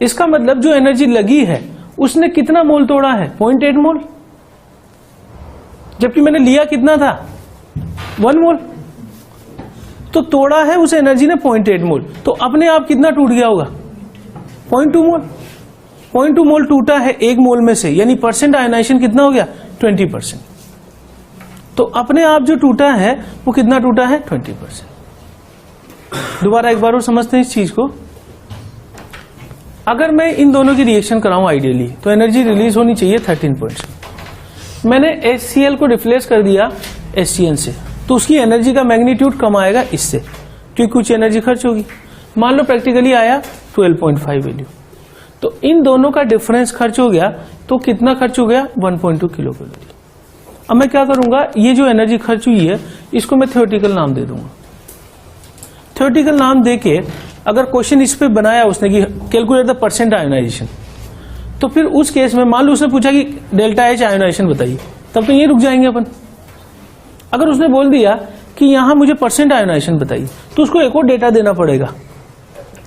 इसका मतलब जो एनर्जी लगी है उसने कितना मोल तोड़ा है? 0.8 मोल। जबकि मैंने लिया कितना था? 1 मोल। तो तोड़ा है उस एनर्जी ने 0.8 मोल, तो अपने आप कितना टूट गया होगा? 0.2 मोल। 0.2 मोल टूटा है 1 मोल में से, यानी परसेंट आयनाइजेशन कितना हो गया? 20%। तो अपने आप जो टूटा है वो कितना टूटा है? 20%। दोबारा एक बार और समझते हैं इस चीज को। अगर मैं इन दोनों की रिएक्शन कराऊं आइडियली, तो एनर्जी रिलीज होनी चाहिए 13%। मैंने HCl को रिप्लेस कर दिया HCN से, तो उसकी एनर्जी का मैग्नीट्यूड कम आएगा इससे, क्योंकि कुछ एनर्जी खर्च होगी। मान लो प्रैक्टिकली आया 12.5 वैल्यू, तो इन दोनों का डिफरेंस खर्च हो गया, तो कितना खर्च हो गया? 1.2 किलो कैलोरी। अब मैं क्या करूंगा, ये जो एनर्जी खर्च हुई है इसको मैं थ्योरेटिकल नाम दे दूंगा। थ्योरेटिकल नाम देके अगर क्वेश्चन इस पे बनाया उसने कि कैलकुलेट द परसेंट आयोनाइजेशन, तो फिर उस केस में मान लो उसने पूछा कि डेल्टा H आयोनाइजेशन बताइए, तब तो ये रुक जाएंगे अपन। अगर उसने बोल दिया कि यहां मुझे परसेंट आयोनाइजेशन बताइए, तो उसको एक और डेटा देना पड़ेगा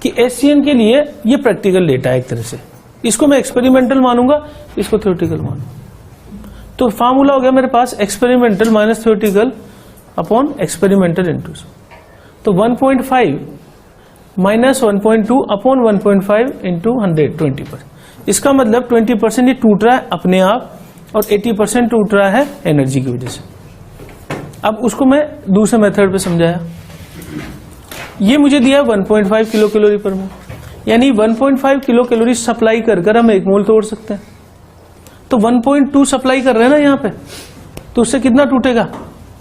कि HCN के लिए ये प्रैक्टिकल डेटा है एक तरह से, इसको मैं एक्सपेरिमेंटल मानूंगा, इसको थ्योरेटिकल मानूंगा। तो फार्मूला हो गया मेरे पास experimental minus theoretical upon experimental into. तो 1.5 माइनस 1.2 अपॉन 1.5 इंटू 100 20%। इसका मतलब 20% ये टूट रहा है अपने आप, और 80% टूट रहा है एनर्जी की वजह से। अब उसको मैं दूसरे मेथड पे समझाया। ये मुझे दिया 1.5 किलो कैलोरी पर मोल, यानी 1.5 किलो कैलोरी सप्लाई कर हम 1 मोल तोड़ सकते हैं। तो 1.2 सप्लाई कर रहे हैं ना यहाँ पे, तो उससे कितना टूटेगा?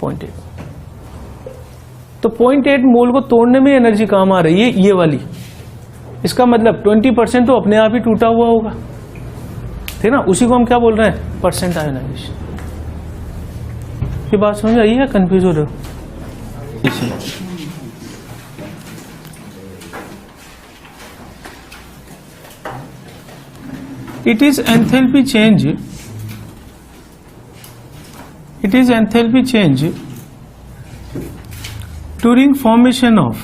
0.8। तो 0.8 मोल को तोड़ने में एनर्जी काम आ रही है ये वाली। इसका मतलब 20% तो अपने आप ही टूटा हुआ होगा, ठीक ना। उसी को हम क्या बोल रहे हैं? Percent ionisation. ये बात समझ आई है? कंफ्यूज हो रहे हो? It is enthalpy change. It is enthalpy change during formation of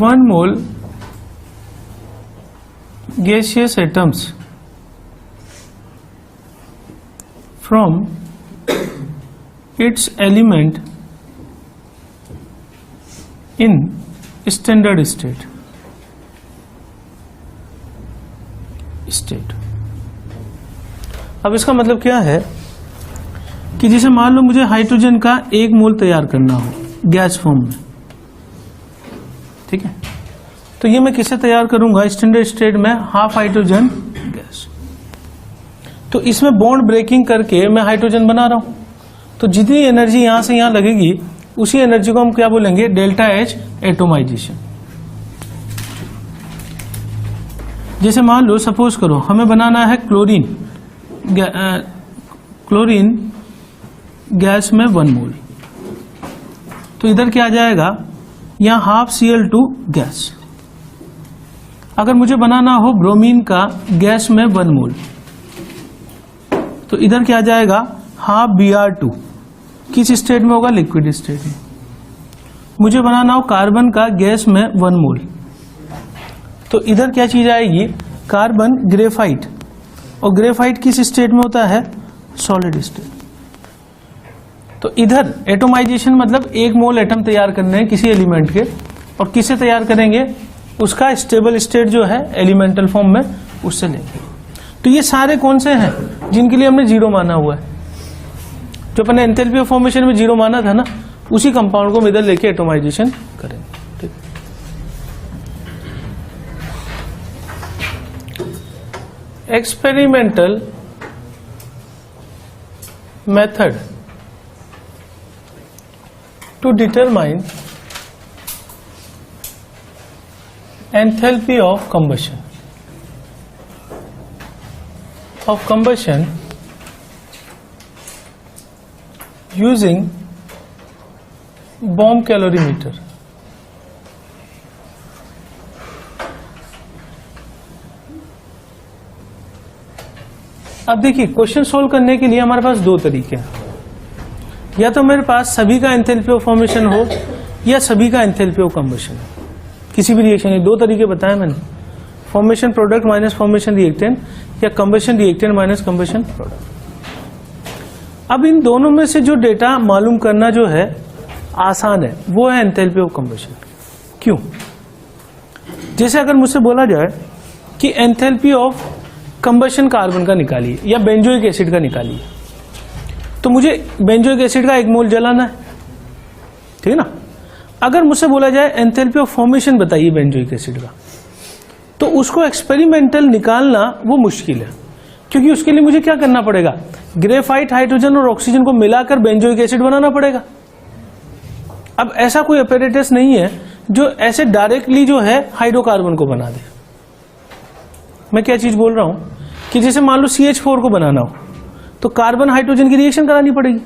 1 mole gaseous atoms from its element in standard state. अब इसका मतलब क्या है कि जैसे मान लो मुझे हाइड्रोजन का 1 मोल तैयार करना हो गैस फॉर्म में, ठीक है, तो ये मैं किससे तैयार करूंगा? स्टैंडर्ड स्टेट में हाफ हाइड्रोजन गैस। तो इसमें बॉन्ड ब्रेकिंग करके मैं हाइड्रोजन बना रहा हूं, तो जितनी एनर्जी यहां से यहां लगेगी उसी एनर्जी को हम क्या बोलेंगे? Delta H atomisation. जैसे मान लो सपोज करो हमें बनाना है क्लोरीन गैस में 1 मोल, तो इधर क्या आ जाएगा? यहां हाफ Cl2 गैस। अगर मुझे बनाना हो ब्रोमीन का गैस में 1 मोल, तो इधर क्या आ जाएगा? Half Br2। किस स्टेट में होगा? लिक्विड स्टेट में। मुझे बनाना हो कार्बन का गैस में 1 मोल, तो इधर क्या चीज आएगी? कार्बन ग्रेफाइट, और ग्रेफाइट किस स्टेट में होता है? Solid state. तो इधर एटोमाइजेशन मतलब 1 मोल एटम तैयार करने हैं किसी एलिमेंट के, और किससे तैयार करेंगे? उसका स्टेबल स्टेट जो है एलिमेंटल फॉर्म में, उससे लेंगे। तो ये सारे कौन से हैं जिनके लिए हमने 0 माना हुआ है? जो अपने एंथैल्पी ऑफ फॉर्मेशन में 0 माना था ना, उसी कंपाउंड को हम इधर लेके एटोमाइजेशन करेंगे। ठीक, experimental method to determine enthalpy of combustion using bomb calorimeter। अब देखिए, क्वेश्चन सोल्व करने के लिए हमारे पास दो तरीके हैं, या तो मेरे पास सभी का एंथैल्पी ऑफ फॉर्मेशन हो या सभी का एंथैल्पी ऑफ कंबशन हो। किसी भी रिएक्शन में दो तरीके बताए मैंने, formation product minus formation reactant या combustion reactant minus combustion product. अब इन दोनों में से जो डेटा मालूम करना जो है आसान है वो है एंथैल्पी ऑफ कंबशन। क्यों? जैसे अगर मुझसे बोला जाए कि एंथैल्पी ऑफ कंबशन कार्बन का निकालिए या बेंजोइक एसिड का निकालिए, तो मुझे बेंजोइक एसिड का 1 मोल जलाना है, ठीक है ना। अगर मुझसे बोला जाए एंथैल्पी ऑफ फॉर्मेशन बताइए बेंजोइक एसिड का, तो उसको एक्सपेरिमेंटल निकालना वो मुश्किल है, क्योंकि उसके लिए मुझे क्या करना पड़ेगा, ग्रेफाइट हाइड्रोजन और ऑक्सीजन को मिलाकर बेंजोइक एसिड बनाना पड़ेगा। अब ऐसा कोई अपैरेटस नहीं है जो ऐसे डायरेक्टली जो है हाइड्रोकार्बन को बना दे। मैं क्या चीज बोल रहा हूं कि जैसे मान लो CH4 को बनाना हो तो कार्बन हाइड्रोजन की रिएक्शन करानी पड़ेगी,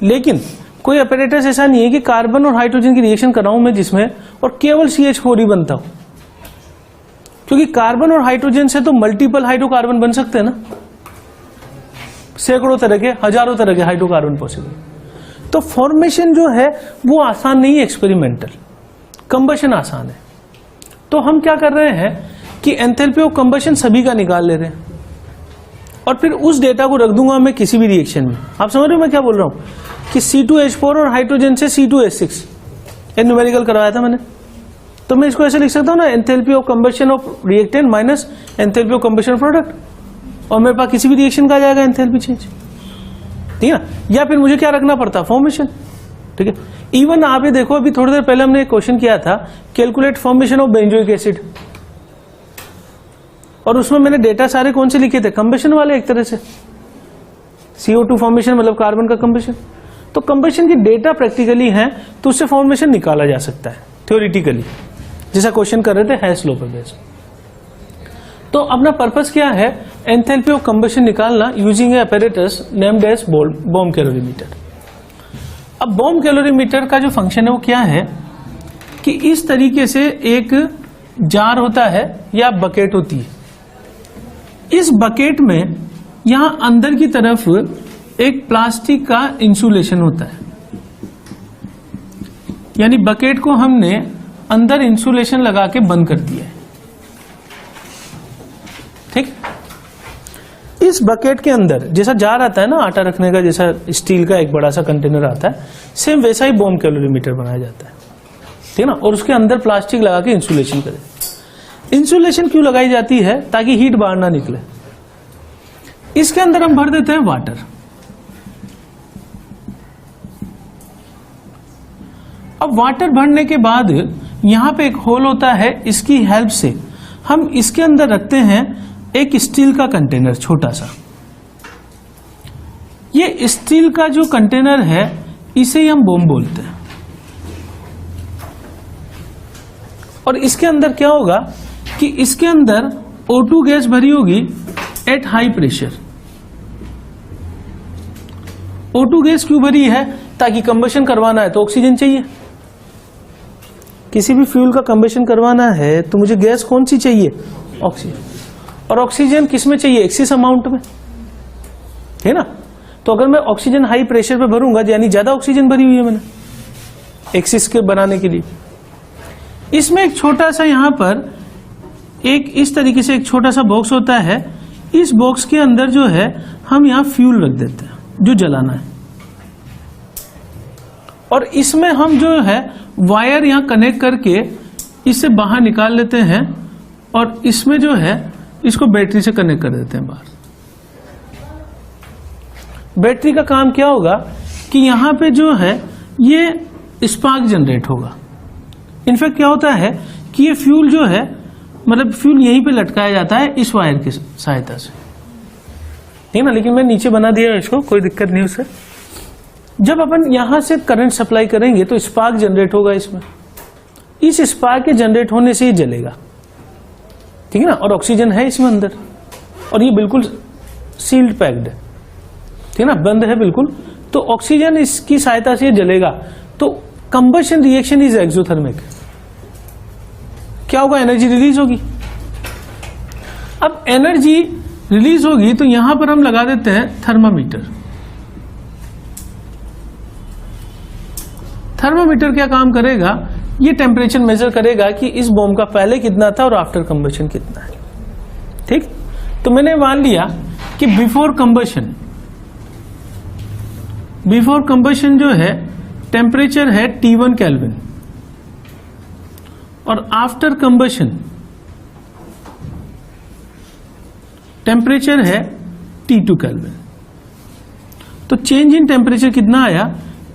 लेकिन कोई अपैरेटस ऐसा नहीं है कि कार्बन और हाइड्रोजन की रिएक्शन कराऊं मैं जिसमें और केवल CH4 ही बनता हो, क्योंकि कार्बन और हाइड्रोजन से तो मल्टीपल हाइड्रोकार्बन बन सकते हैं ना, सैकड़ों तरह के, हजारों तरह के हाइड्रोकार्बन पॉसिबल। तो फॉर्मेशन जो है वो आसान नहीं है, एक्सपेरिमेंटल। कंबशन आसान है। तो हम क्या कर रहे हैं कि एंथैल्पी ऑफ कंबशन सभी का निकाल ले रहे हैं और फिर उस डेटा को रख दूंगा मैं किसी भी रिएक्शन में। आप समझ रहे हो मैं क्या बोल रहा हूं कि C2H4 और हाइड्रोजन से C2H6 न्यूमेरिकल करवाया था मैंने, तो मैं इसको ऐसे लिख सकता हूं ना, enthalpy of combustion of reactant minus enthalpy of combustion product, और मेरे पास किसी भी रिएक्शन का आ जाएगा एंथैल्पी चेंज, ठीक है। या फिर मुझे क्या रखना पड़ता, फॉर्मेशन, ठीक है। इवन आप ये देखो, अभी थोड़ी देर पहले हमने एक क्वेश्चन किया था, calculate formation of benzoic acid, और उसमें मैंने डेटा सारे कौन से लिखे थे, कंबशन वाले एक तरह से। CO2 फॉर्मेशन मतलब कार्बन का कंबशन। तो कंबशन की डेटा प्रैक्टिकली है तो उससे फॉर्मेशन निकाला जा सकता है थ्योरेटिकली, जैसा क्वेश्चन कर रहे थे हैश लॉ पर बेस। तो अपना पर्पस क्या है, एंथैल्पी ऑफ कंबशन निकालना using a apparatus named as bomb calorimeter. अब बॉम्ब कैलोरीमीटर का जो फंक्शन है वो क्या है कि इस तरीके से एक जार होता है या बकेट होती है, इस बकेट में यहां अंदर की तरफ एक प्लास्टिक का इंसुलेशन होता है, यानी बकेट को हमने अंदर इंसुलेशन लगा के बंद कर दिया है, ठीक। इस बकेट के अंदर जैसा जार आता है ना आटा रखने का, जैसा स्टील का एक बड़ा सा कंटेनर आता है, सेम वैसा ही बॉम्ब कैलोरीमीटर बनाया जाता है, ठीक है ना। और उसके अंदर प्लास्टिक लगा के इंसुलेशन करें। इंसुलेशन क्यों लगाई जाती है, ताकि हीट बाहर ना निकले। इसके अंदर हम भर देते हैं वाटर। अब वाटर भरने के बाद यहां पे एक होल होता है, इसकी हेल्प से हम इसके अंदर रखते हैं एक स्टील का कंटेनर छोटा सा। ये स्टील का जो कंटेनर है इसे ही हम बॉम्ब बोलते हैं। और इसके अंदर क्या होगा कि इसके अंदर O2 गैस भरी होगी at high pressure. O2 gas क्यों भरी है, ताकि कंबशन करवाना है तो ऑक्सीजन चाहिए। किसी भी फ्यूल का कंबशन करवाना है तो मुझे गैस कौन सी चाहिए, ऑक्सीजन। और ऑक्सीजन किस में चाहिए, एक्सिस अमाउंट में, है ना। तो अगर मैं ऑक्सीजन हाई प्रेशर पे भरूंगा, यानी ज्यादा ऑक्सीजन भरी हुई है मैंने एक्सिस के बनाने के लिए। इसमें एक छोटा सा यहां पर एक इस तरीके से एक छोटा सा बॉक्स होता है, इस बॉक्स के अंदर जो है हम यहां फ्यूल रख देते हैं जो जलाना है, और इसमें हम जो है वायर यहां कनेक्ट करके इसे बाहर निकाल लेते हैं, और इसमें जो है इसको बैटरी से कनेक्ट कर देते हैं बाहर। बैटरी का काम क्या होगा कि यहां पे जो है ये स्पार्क जनरेट होगा। इनफैक्ट क्या होता है कि ये फ्यूल जो है, मतलब फ्यूल यहीं पे लटकाया जाता है इस वायर की सहायता से, ठीक ना। लेकिन मैं नीचे बना दिया इसको, कोई दिक्कत नहीं उससे। जब अपन यहां से करंट सप्लाई करेंगे तो स्पार्क जनरेट होगा इसमें, इस स्पार्क के जनरेट होने से ही जलेगा, ठीक है ना। और ऑक्सीजन है इसमें अंदर, और ये बिल्कुल सील्ड पैक्ड है, ठीक है ना, बंद है बिल्कुल। तो ऑक्सीजन इसकी सहायता से जलेगा। तो कंबशन रिएक्शन इज एक्सोथर्मिक। क्या होगा? एनर्जी रिलीज होगी। अब एनर्जी रिलीज होगी तो यहां पर हम लगा देते हैं थर्मामीटर। थर्मामीटर क्या काम करेगा? ये टेम्परेचर मेजर करेगा कि इस बॉम्ब का पहले कितना था और आफ्टर कंबशन कितना है, ठीक। तो मैंने मान लिया कि बिफोर कंबशन जो है टेम्परेचर है T1 केल्विन, और आफ्टर कंबशन टेम्परेचर है T2 केल्विन। तो चेंज इन टेम्परेचर कितना आया?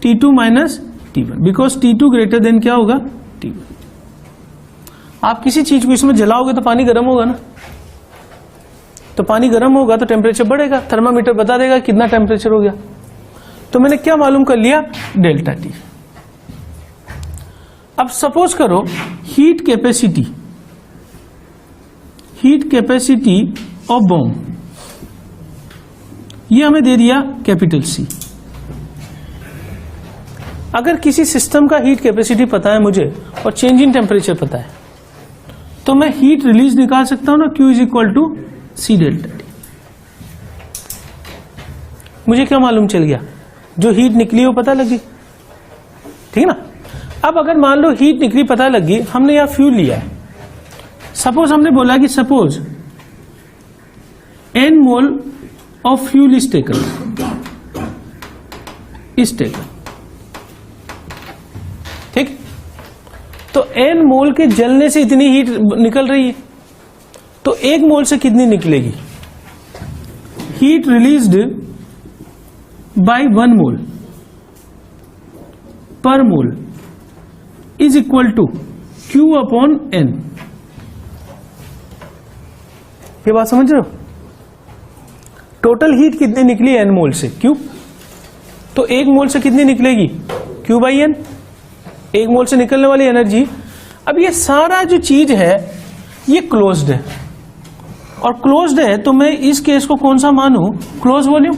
T2 minus T1, because T2 greater than क्या होगा? T1। आप किसी चीज को इसमें जलाओगे तो पानी गर्म होगा ना, तो पानी गर्म होगा तो टेम्परेचर बढ़ेगा, थर्मामीटर बता देगा कितना टेम्परेचर हो गया। तो मैंने क्या मालूम कर लिया? Delta T. अब सपोज करो हीट कैपेसिटी ऑफ बॉम्ब, ये हमें दे दिया कैपिटल सी। अगर किसी सिस्टम का हीट कैपेसिटी पता है मुझे और चेंज इन टेम्परेचर पता है, तो मैं हीट रिलीज निकाल सकता हूं ना, Q is equal to C delta T. मुझे क्या मालूम चल गया? जो हीट निकली वो पता लगी, ठीक ना। अब अगर मान लो हीट निकली पता लगी, हमने यहां फ्यूल लिया है, सपोज हमने बोला कि suppose n mole of fuel is taken, ठीक। तो n मोल के जलने से इतनी हीट निकल रही है, तो 1 मोल से कितनी निकलेगी? Heat released by 1 mole per mole is equal to Q upon N। ये बात समझ रहे हो? टोटल हीट कितनी निकली N मोल से? Q। तो 1 मोल से कितनी निकलेगी? Q by N। 1 मोल से निकलने वाली एनर्जी। अब ये सारा जो चीज है ये क्लोज्ड है, और क्लोज्ड है तो मैं इस केस को कौन सा मानूं? Close volume.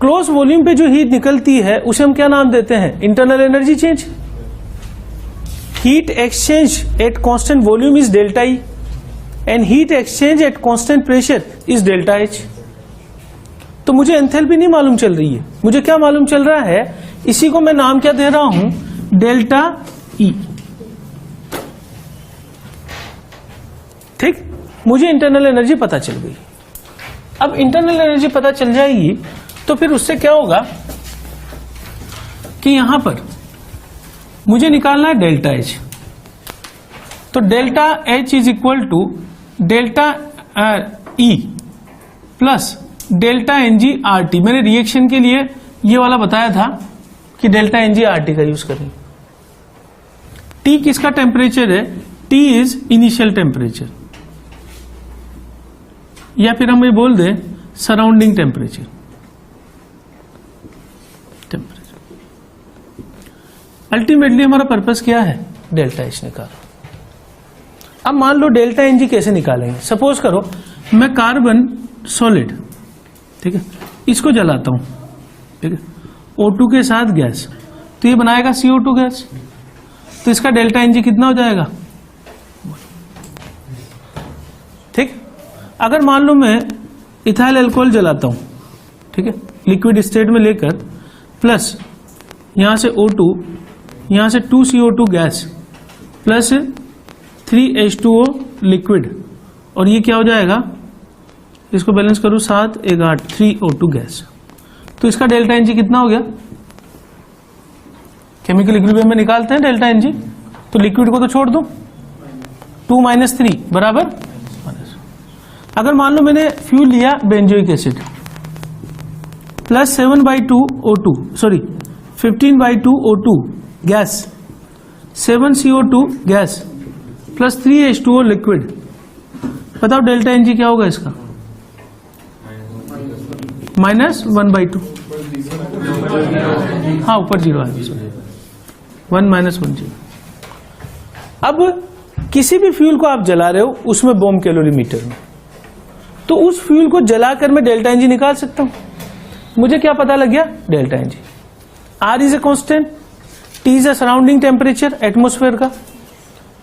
क्लोज वॉल्यूम पे जो हीट निकलती है उसे हम क्या नाम देते हैं? Internal energy change. Heat exchange eight constant volume is delta E, and heat exchange at constant pressure is delta H. तो मुझे एंथैल्पी नहीं मालूम चल रही है, मुझे क्या मालूम चल रहा है? इसी को मैं नाम क्या दे रहा हूं? डेल्टा ई, ठीक। मुझे इंटरनल एनर्जी पता चल गई। अब इंटरनल एनर्जी पता चल जाएगी तो फिर उससे क्या होगा कि यहां पर मुझे निकालना है डेल्टा एच। तो delta H is equal to delta E plus delta N G R T. मैंने रिएक्शन के लिए ये वाला बताया था कि डेल्टा एनजी आर टी का यूज करें। टी किसका टेम्परेचर है? टी इज इनिशियल टेम्परेचर, या फिर हम ये बोल दें सराउंडिंग टेम्परेचर। अल्टीमेटली हमारा पर्पस क्या है? डेल्टा एच निकालो। अब मान लो डेल्टा एन जी कैसे निकालेंगे? सपोज करो मैं कार्बन सॉलिड, ठीक है, इसको जलाता हूं, ठीक है, O2 के साथ गैस, तो ये बनाएगा CO2 गैस। तो इसका डेल्टा एन जी कितना हो जाएगा? ठीक। अगर मान लो मैं इथाइल अल्कोहल जलाता हूं, ठीक है, लिक्विड स्टेट में लेकर, प्लस यहां से O2, यहां से 2CO2 gas plus 3H2O liquid, और ये क्या हो जाएगा? इसको बैलेंस करूं 7 1 8 3O2 गैस। तो इसका डेल्टा एनजी कितना हो गया? केमिकल इक्विलिब्रियम में निकालते हैं डेल्टा एनजी, तो लिक्विड को तो छोड़ दो, 2 - 3 बराबर। अगर मान लो मैंने फ्यूल लिया benzoic acid, plus 7/2 O2, sorry 15/2 O2 gas, 7 CO2 gas plus 3 H2O liquid. बताओ डेल्टा एनजी क्या होगा इसका? -1/2। हाँ ऊपर जीरो है, 1 - 1 0। अब किसी भी फ्यूल को आप जला रहे हो उसमें बॉम्ब कैलोरीमीटर में, तो उस फ्यूल को जलाकर मैं डेल्टा एनजी निकाल सकता हूं। मुझे क्या पता लग गया? Delta N G. R is a constant, T is a surrounding temperature atmosphere का,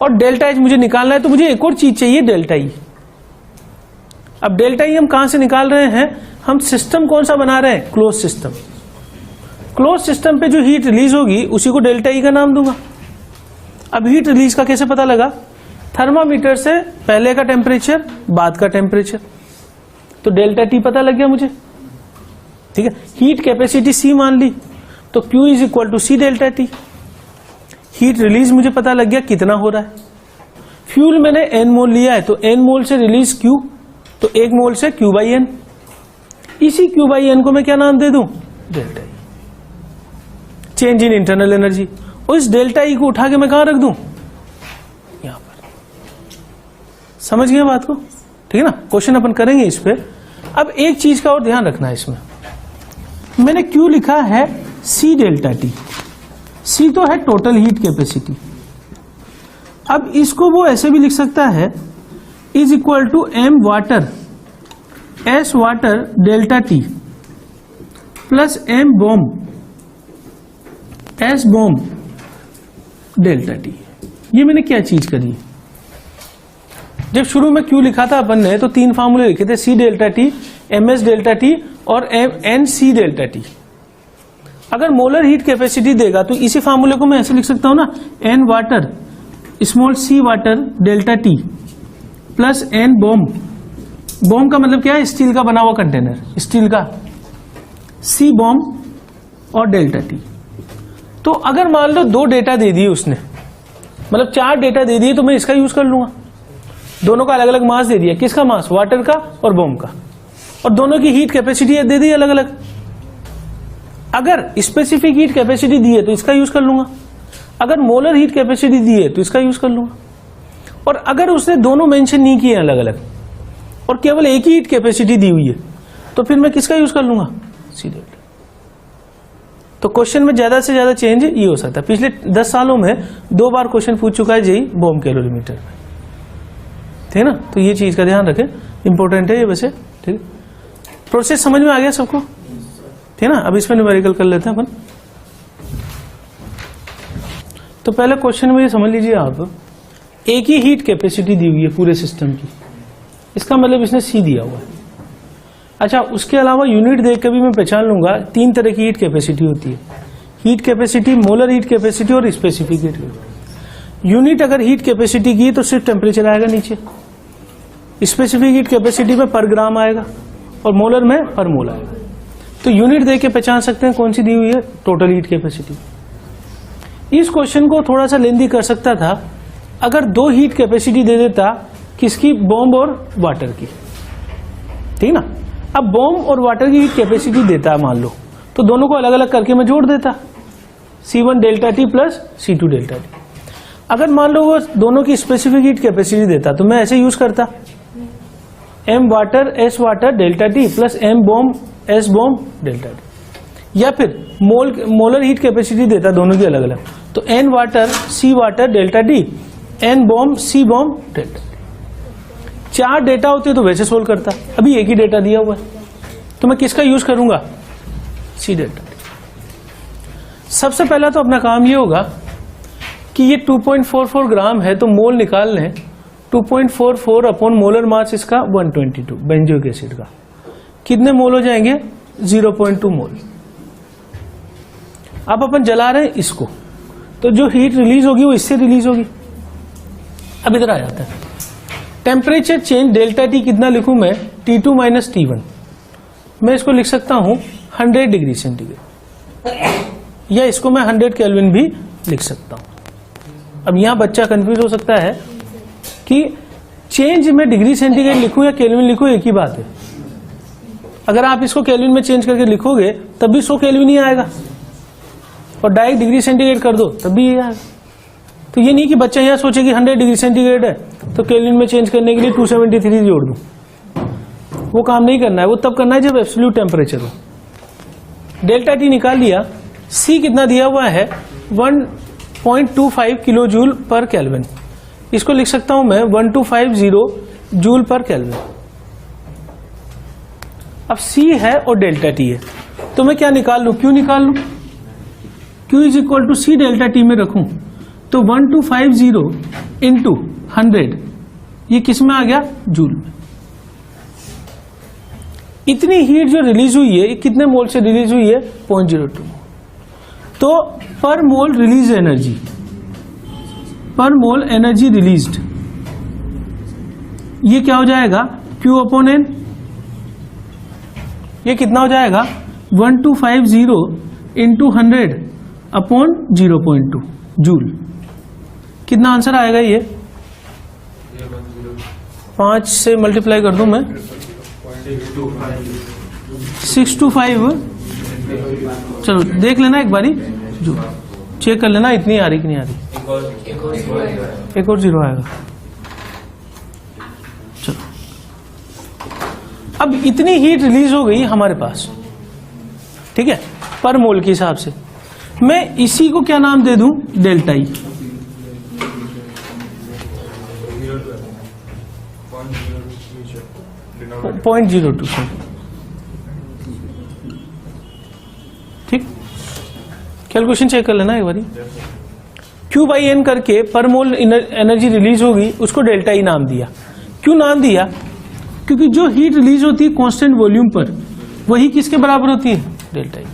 और डेल्टा एच मुझे निकालना है, तो मुझे एक और चीज चाहिए, डेल्टा ई। अब डेल्टा ई हम कहां से निकाल रहे हैं? हम सिस्टम कौन सा बना रहे हैं? Close system. क्लोज सिस्टम पे जो हीट रिलीज होगी उसी को डेल्टा ई का नाम दूंगा। अब हीट रिलीज का कैसे पता लगा? थर्मामीटर से पहले का टेम्परेचर, बाद का टेम्परेचर, तो डेल्टा टी पता लग गया मुझे। ठीक है, हीट कैपेसिटी सी मान ली, तो Q is equal to C delta T. Heat release मुझे पता लग गया कितना हो रहा है। फ्यूल मैंने n मोल लिया है, तो n मोल से रिलीज Q, तो 1 मोल से Q/N। इसी Q/N को मैं क्या नाम दे दूं? Delta E, change in internal energy. और इस डेल्टा ई को उठा के मैं कहां रख दूं? यहां पर। समझ गए बात को? ठीक है ना, क्वेश्चन अपन करेंगे इस पे। अब एक चीज का और ध्यान रखना है इसमें, मैंने Q लिखा है C डेल्टा टी। C तो है टोटल हीट कैपेसिटी। अब इसको वो ऐसे भी लिख सकता है, is equal to M water S water delta T plus M bomb S bomb delta T. ये मैंने क्या चीज करी? जब शुरू में Q लिखा था अपन ने, तो 3 फार्मूले लिखे थे, C delta T, MS delta T और NC डेल्टा टी। अगर मोलर हीट कैपेसिटी देगा तो इसी फार्मूले को मैं ऐसे लिख सकता हूं ना, N water small c water delta T plus N bomb. Bomb का मतलब क्या है? स्टील का बना हुआ कंटेनर, स्टील का, C बॉम्ब और डेल्टा टी। तो अगर मान लो 2 डेटा दे दिए उसने, मतलब 4 डेटा दे दिए, तो मैं इसका यूज कर लूंगा। दोनों का अलग अलग मास दे दिया, किसका मास? वाटर का और बॉम्ब का, और दोनों की हीट कैपेसिटी दे दी अलग अलग। अगर स्पेसिफिक हीट कैपेसिटी दी है तो इसका यूज कर लूंगा, अगर मोलर हीट कैपेसिटी दी है तो इसका यूज कर लूंगा। और अगर उसने दोनों मेंशन नहीं किए अलग अलग और केवल एक ही हीट कैपेसिटी दी हुई है, तो फिर मैं किसका यूज कर लूंगा? सी डेल्टा। तो क्वेश्चन में ज्यादा से ज्यादा चेंज ये हो सकता है। पिछले 10 सालों में 2 बार क्वेश्चन पूछ चुका है जी बॉम्ब कैलोरीमीटर में, ठीक है ना। तो ये चीज का ध्यान रखें, इंपॉर्टेंट है ये वैसे। ठीक है, प्रोसेस समझ में आ गया सबको? ठीक है ना। अब इसमें न्यूमेरिकल कर लेते हैं अपन। तो पहले क्वेश्चन में ये समझ लीजिए आप, एक ही हीट कैपेसिटी दी हुई है पूरे सिस्टम की, इसका मतलब इसने सी दिया हुआ है। अच्छा, उसके अलावा यूनिट देख के भी मैं पहचान लूंगा 3 तरह की हीट कैपेसिटी होती है। Heat capacity, molar heat capacity और स्पेसिफिक हीट कैपेसिटी। यूनिट अगर हीट कैपेसिटी की तो सिर्फ टेम्परेचर आएगा नीचे, स्पेसिफिक हीट कैपेसिटी में पर ग्राम आएगा और मोलर में पर मोल आएगा। तो यूनिट देख के पहचान सकते हैं कौन सी दी हुई है, टोटल हीट कैपेसिटी। इस क्वेश्चन को थोड़ा सा लेंदी कर सकता था अगर 2 हीट कैपेसिटी दे देता, किसकी? बॉम्ब और वाटर की, ठीक ना। अब बॉम्ब और वाटर की हीट कैपेसिटी देता मान लो, तो दोनों को अलग अलग करके मैं जोड़ देता, C1 delta T plus C2 delta T. अगर मान लो वो दोनों की स्पेसिफिक हीट कैपेसिटी देता तो मैं ऐसे यूज करता, M water S water delta T plus M bomb S bomb delta T. या फिर मोलर हीट कैपेसिटी देता दोनों की अलग अलग, तो N water C water delta T, N bomb C bomb delta T. 4 data होते तो वैसे सोल्व करता, अभी एक ही डेटा दिया हुआ है, तो मैं किसका यूज करूंगा? C delta T. सबसे पहला तो अपना काम ये होगा कि ये 2.44 ग्राम है, तो मोल निकाल लें। 2.44 अपॉन मोलर मास इसका 122 बेंजोइक एसिड का, कितने मोल हो जाएंगे? 0.2 मोल। अब अपन जला रहे हैं इसको, तो जो हीट रिलीज होगी वो इससे रिलीज होगी। अब इधर आ जाता है, टेम्परेचर चेंज डेल्टा टी कितना लिखूं मैं? T2 minus T1। मैं इसको लिख सकता हूं 100 डिग्री सेंटीग्रेड, या इसको मैं 100 केल्विन भी लिख सकता हूं। अब यहां बच्चा कंफ्यूज हो सकता है कि चेंज में डिग्री सेंटीग्रेड लिखूं या केल्विन लिखूं, एक ही बात है। अगर आप इसको केल्विन में चेंज करके लिखोगे तब भी 100 केल्विन ही आएगा, और डायरेक्ट डिग्री सेंटीग्रेड कर दो तब भी ये आएगा। तो ये नहीं कि बच्चा यहाँ सोचे कि 100 डिग्री सेंटीग्रेड है तो केल्विन में चेंज करने के लिए 273 जोड़ दूं, वो काम नहीं करना है। वो तब करना है जब एब्सोल्यूट टेम्परेचर हो। डेल्टा टी निकाल लिया, सी कितना दिया हुआ है 1.25 किलो जूल पर केल्विन, इसको लिख सकता हूं मैं 1250 जूल पर केल्विन। अब सी है और डेल्टा टी है, तो मैं क्या निकाल लूं, क्यू निकाल लूं। Q is equal to C delta T में रखूं तो 1250 इंटू 100, ये किस में आ गया, जूल में। इतनी हीट जो रिलीज हुई है, कितने मोल से रिलीज हुई है, 0.02। तो पर मोल रिलीज एनर्जी, पर मोल एनर्जी रिलीज्ड, ये क्या हो जाएगा, Q अपॉन N। ये कितना हो जाएगा 1250 इंटू 100 अपॉन 0.2 जूल। कितना आंसर आएगा, ये 5 से मल्टीप्लाई कर दूं मैं, 625। चलो देख लेना एक बारी, जो चेक कर लेना इतनी आ रही कि नहीं आ रही। एक और जीरो आएगा। चलो अब इतनी हीट रिलीज हो गई हमारे पास, ठीक है, पर मोल के हिसाब से। मैं इसी को क्या नाम दे दूं, डेल्टा ई। .02, ठीक। कैलकुलेशन चेक कर लेना एक बारी। Q बाई एन करके पर मोल एनर्जी रिलीज होगी, उसको डेल्टा ई नाम दिया। क्यों नाम दिया, क्योंकि जो हीट रिलीज होती है कांस्टेंट वॉल्यूम पर, वही किसके बराबर होती है, डेल्टा ई।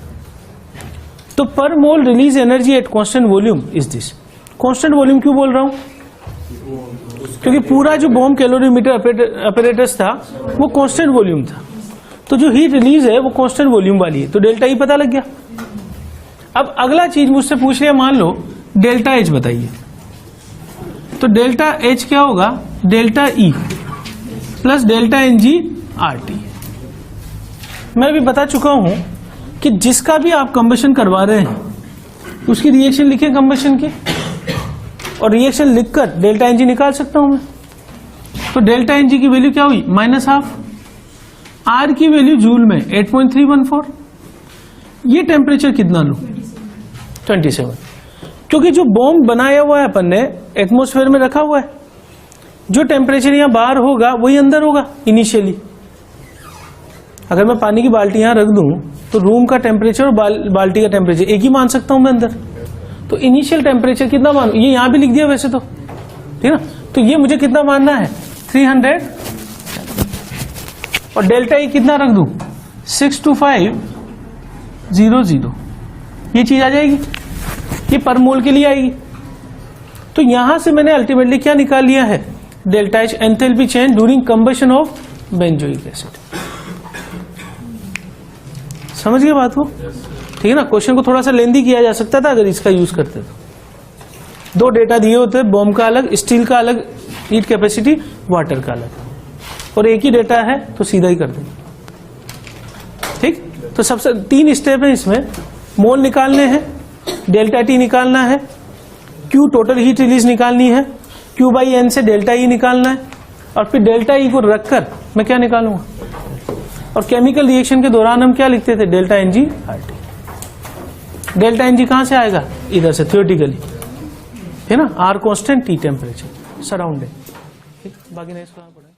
तो per mole release energy at constant volume is this. Constant volume क्यों बोल रहा हूं, क्योंकि पूरा जो बॉम्ब कैलोरीमीटर अपैरेटस था वो कांस्टेंट वॉल्यूम था, तो जो हीट रिलीज है वो कांस्टेंट वॉल्यूम वाली है, तो डेल्टा ई पता लग गया। अब अगला चीज मुझसे पूछ लिया, मान लो डेल्टा एच बताइए, तो डेल्टा एच क्या होगा, delta E plus delta N G R T. मैं भी बता चुका हूं कि जिसका भी आप कंबशन करवा रहे हैं उसकी रिएक्शन लिखें कंबशन की, और रिएक्शन लिखकर डेल्टा एन जी निकाल सकता हूं मैं। तो डेल्टा एन जी की वैल्यू क्या हुई, -12। आर की वैल्यू जूल में 8.314। ये टेम्परेचर कितना लूं, 27, क्योंकि जो बॉम्ब बनाया हुआ है अपन ने एटमॉस्फेयर में रखा हुआ है, जो टेम्परेचर यहां बाहर होगा वही अंदर होगा इनिशियली। अगर मैं पानी की बाल्टी यहां रख दूं तो रूम का टेम्परेचर और बाल्टी का टेम्परेचर एक ही मान सकता हूं मैं अंदर। तो इनिशियल टेम्परेचर कितना मान, ये यहां भी लिख दिया वैसे तो, ठीक ना। तो ये मुझे कितना मानना है, 300, और डेल्टा ई कितना रख दूं, 62500। ये चीज आ जाएगी, ये पर मोल के लिए आएगी। तो यहां से मैंने अल्टीमेटली क्या निकाल लिया है, delta H, enthalpy change during combustion of benzoic acid. समझ गए बात को, ठीक है ना। क्वेश्चन को थोड़ा सा लेंदी किया जा सकता था अगर इसका यूज करते तो। 2 डेटा दिए होते, बॉम्ब का अलग, स्टील का अलग हीट कैपेसिटी, वाटर का अलग, और एक ही डेटा है तो सीधा ही कर देंगे, ठीक। तो सबसे 3 स्टेप है इसमें, मोल निकालने हैं, डेल्टा टी निकालना है, क्यू टोटल हीट रिलीज निकालनी है, क्यू बाई एन से डेल्टा ई निकालना है, और फिर डेल्टा ई को रखकर मैं क्या निकालूंगा, और केमिकल रिएक्शन के दौरान हम क्या लिखते थे, delta N G R T. Delta N G कहां से आएगा, इधर से थियोरेटिकली, है ना, R constant, T temperature, surrounding, ठीक। बाकी नहीं इसको पढ़ा।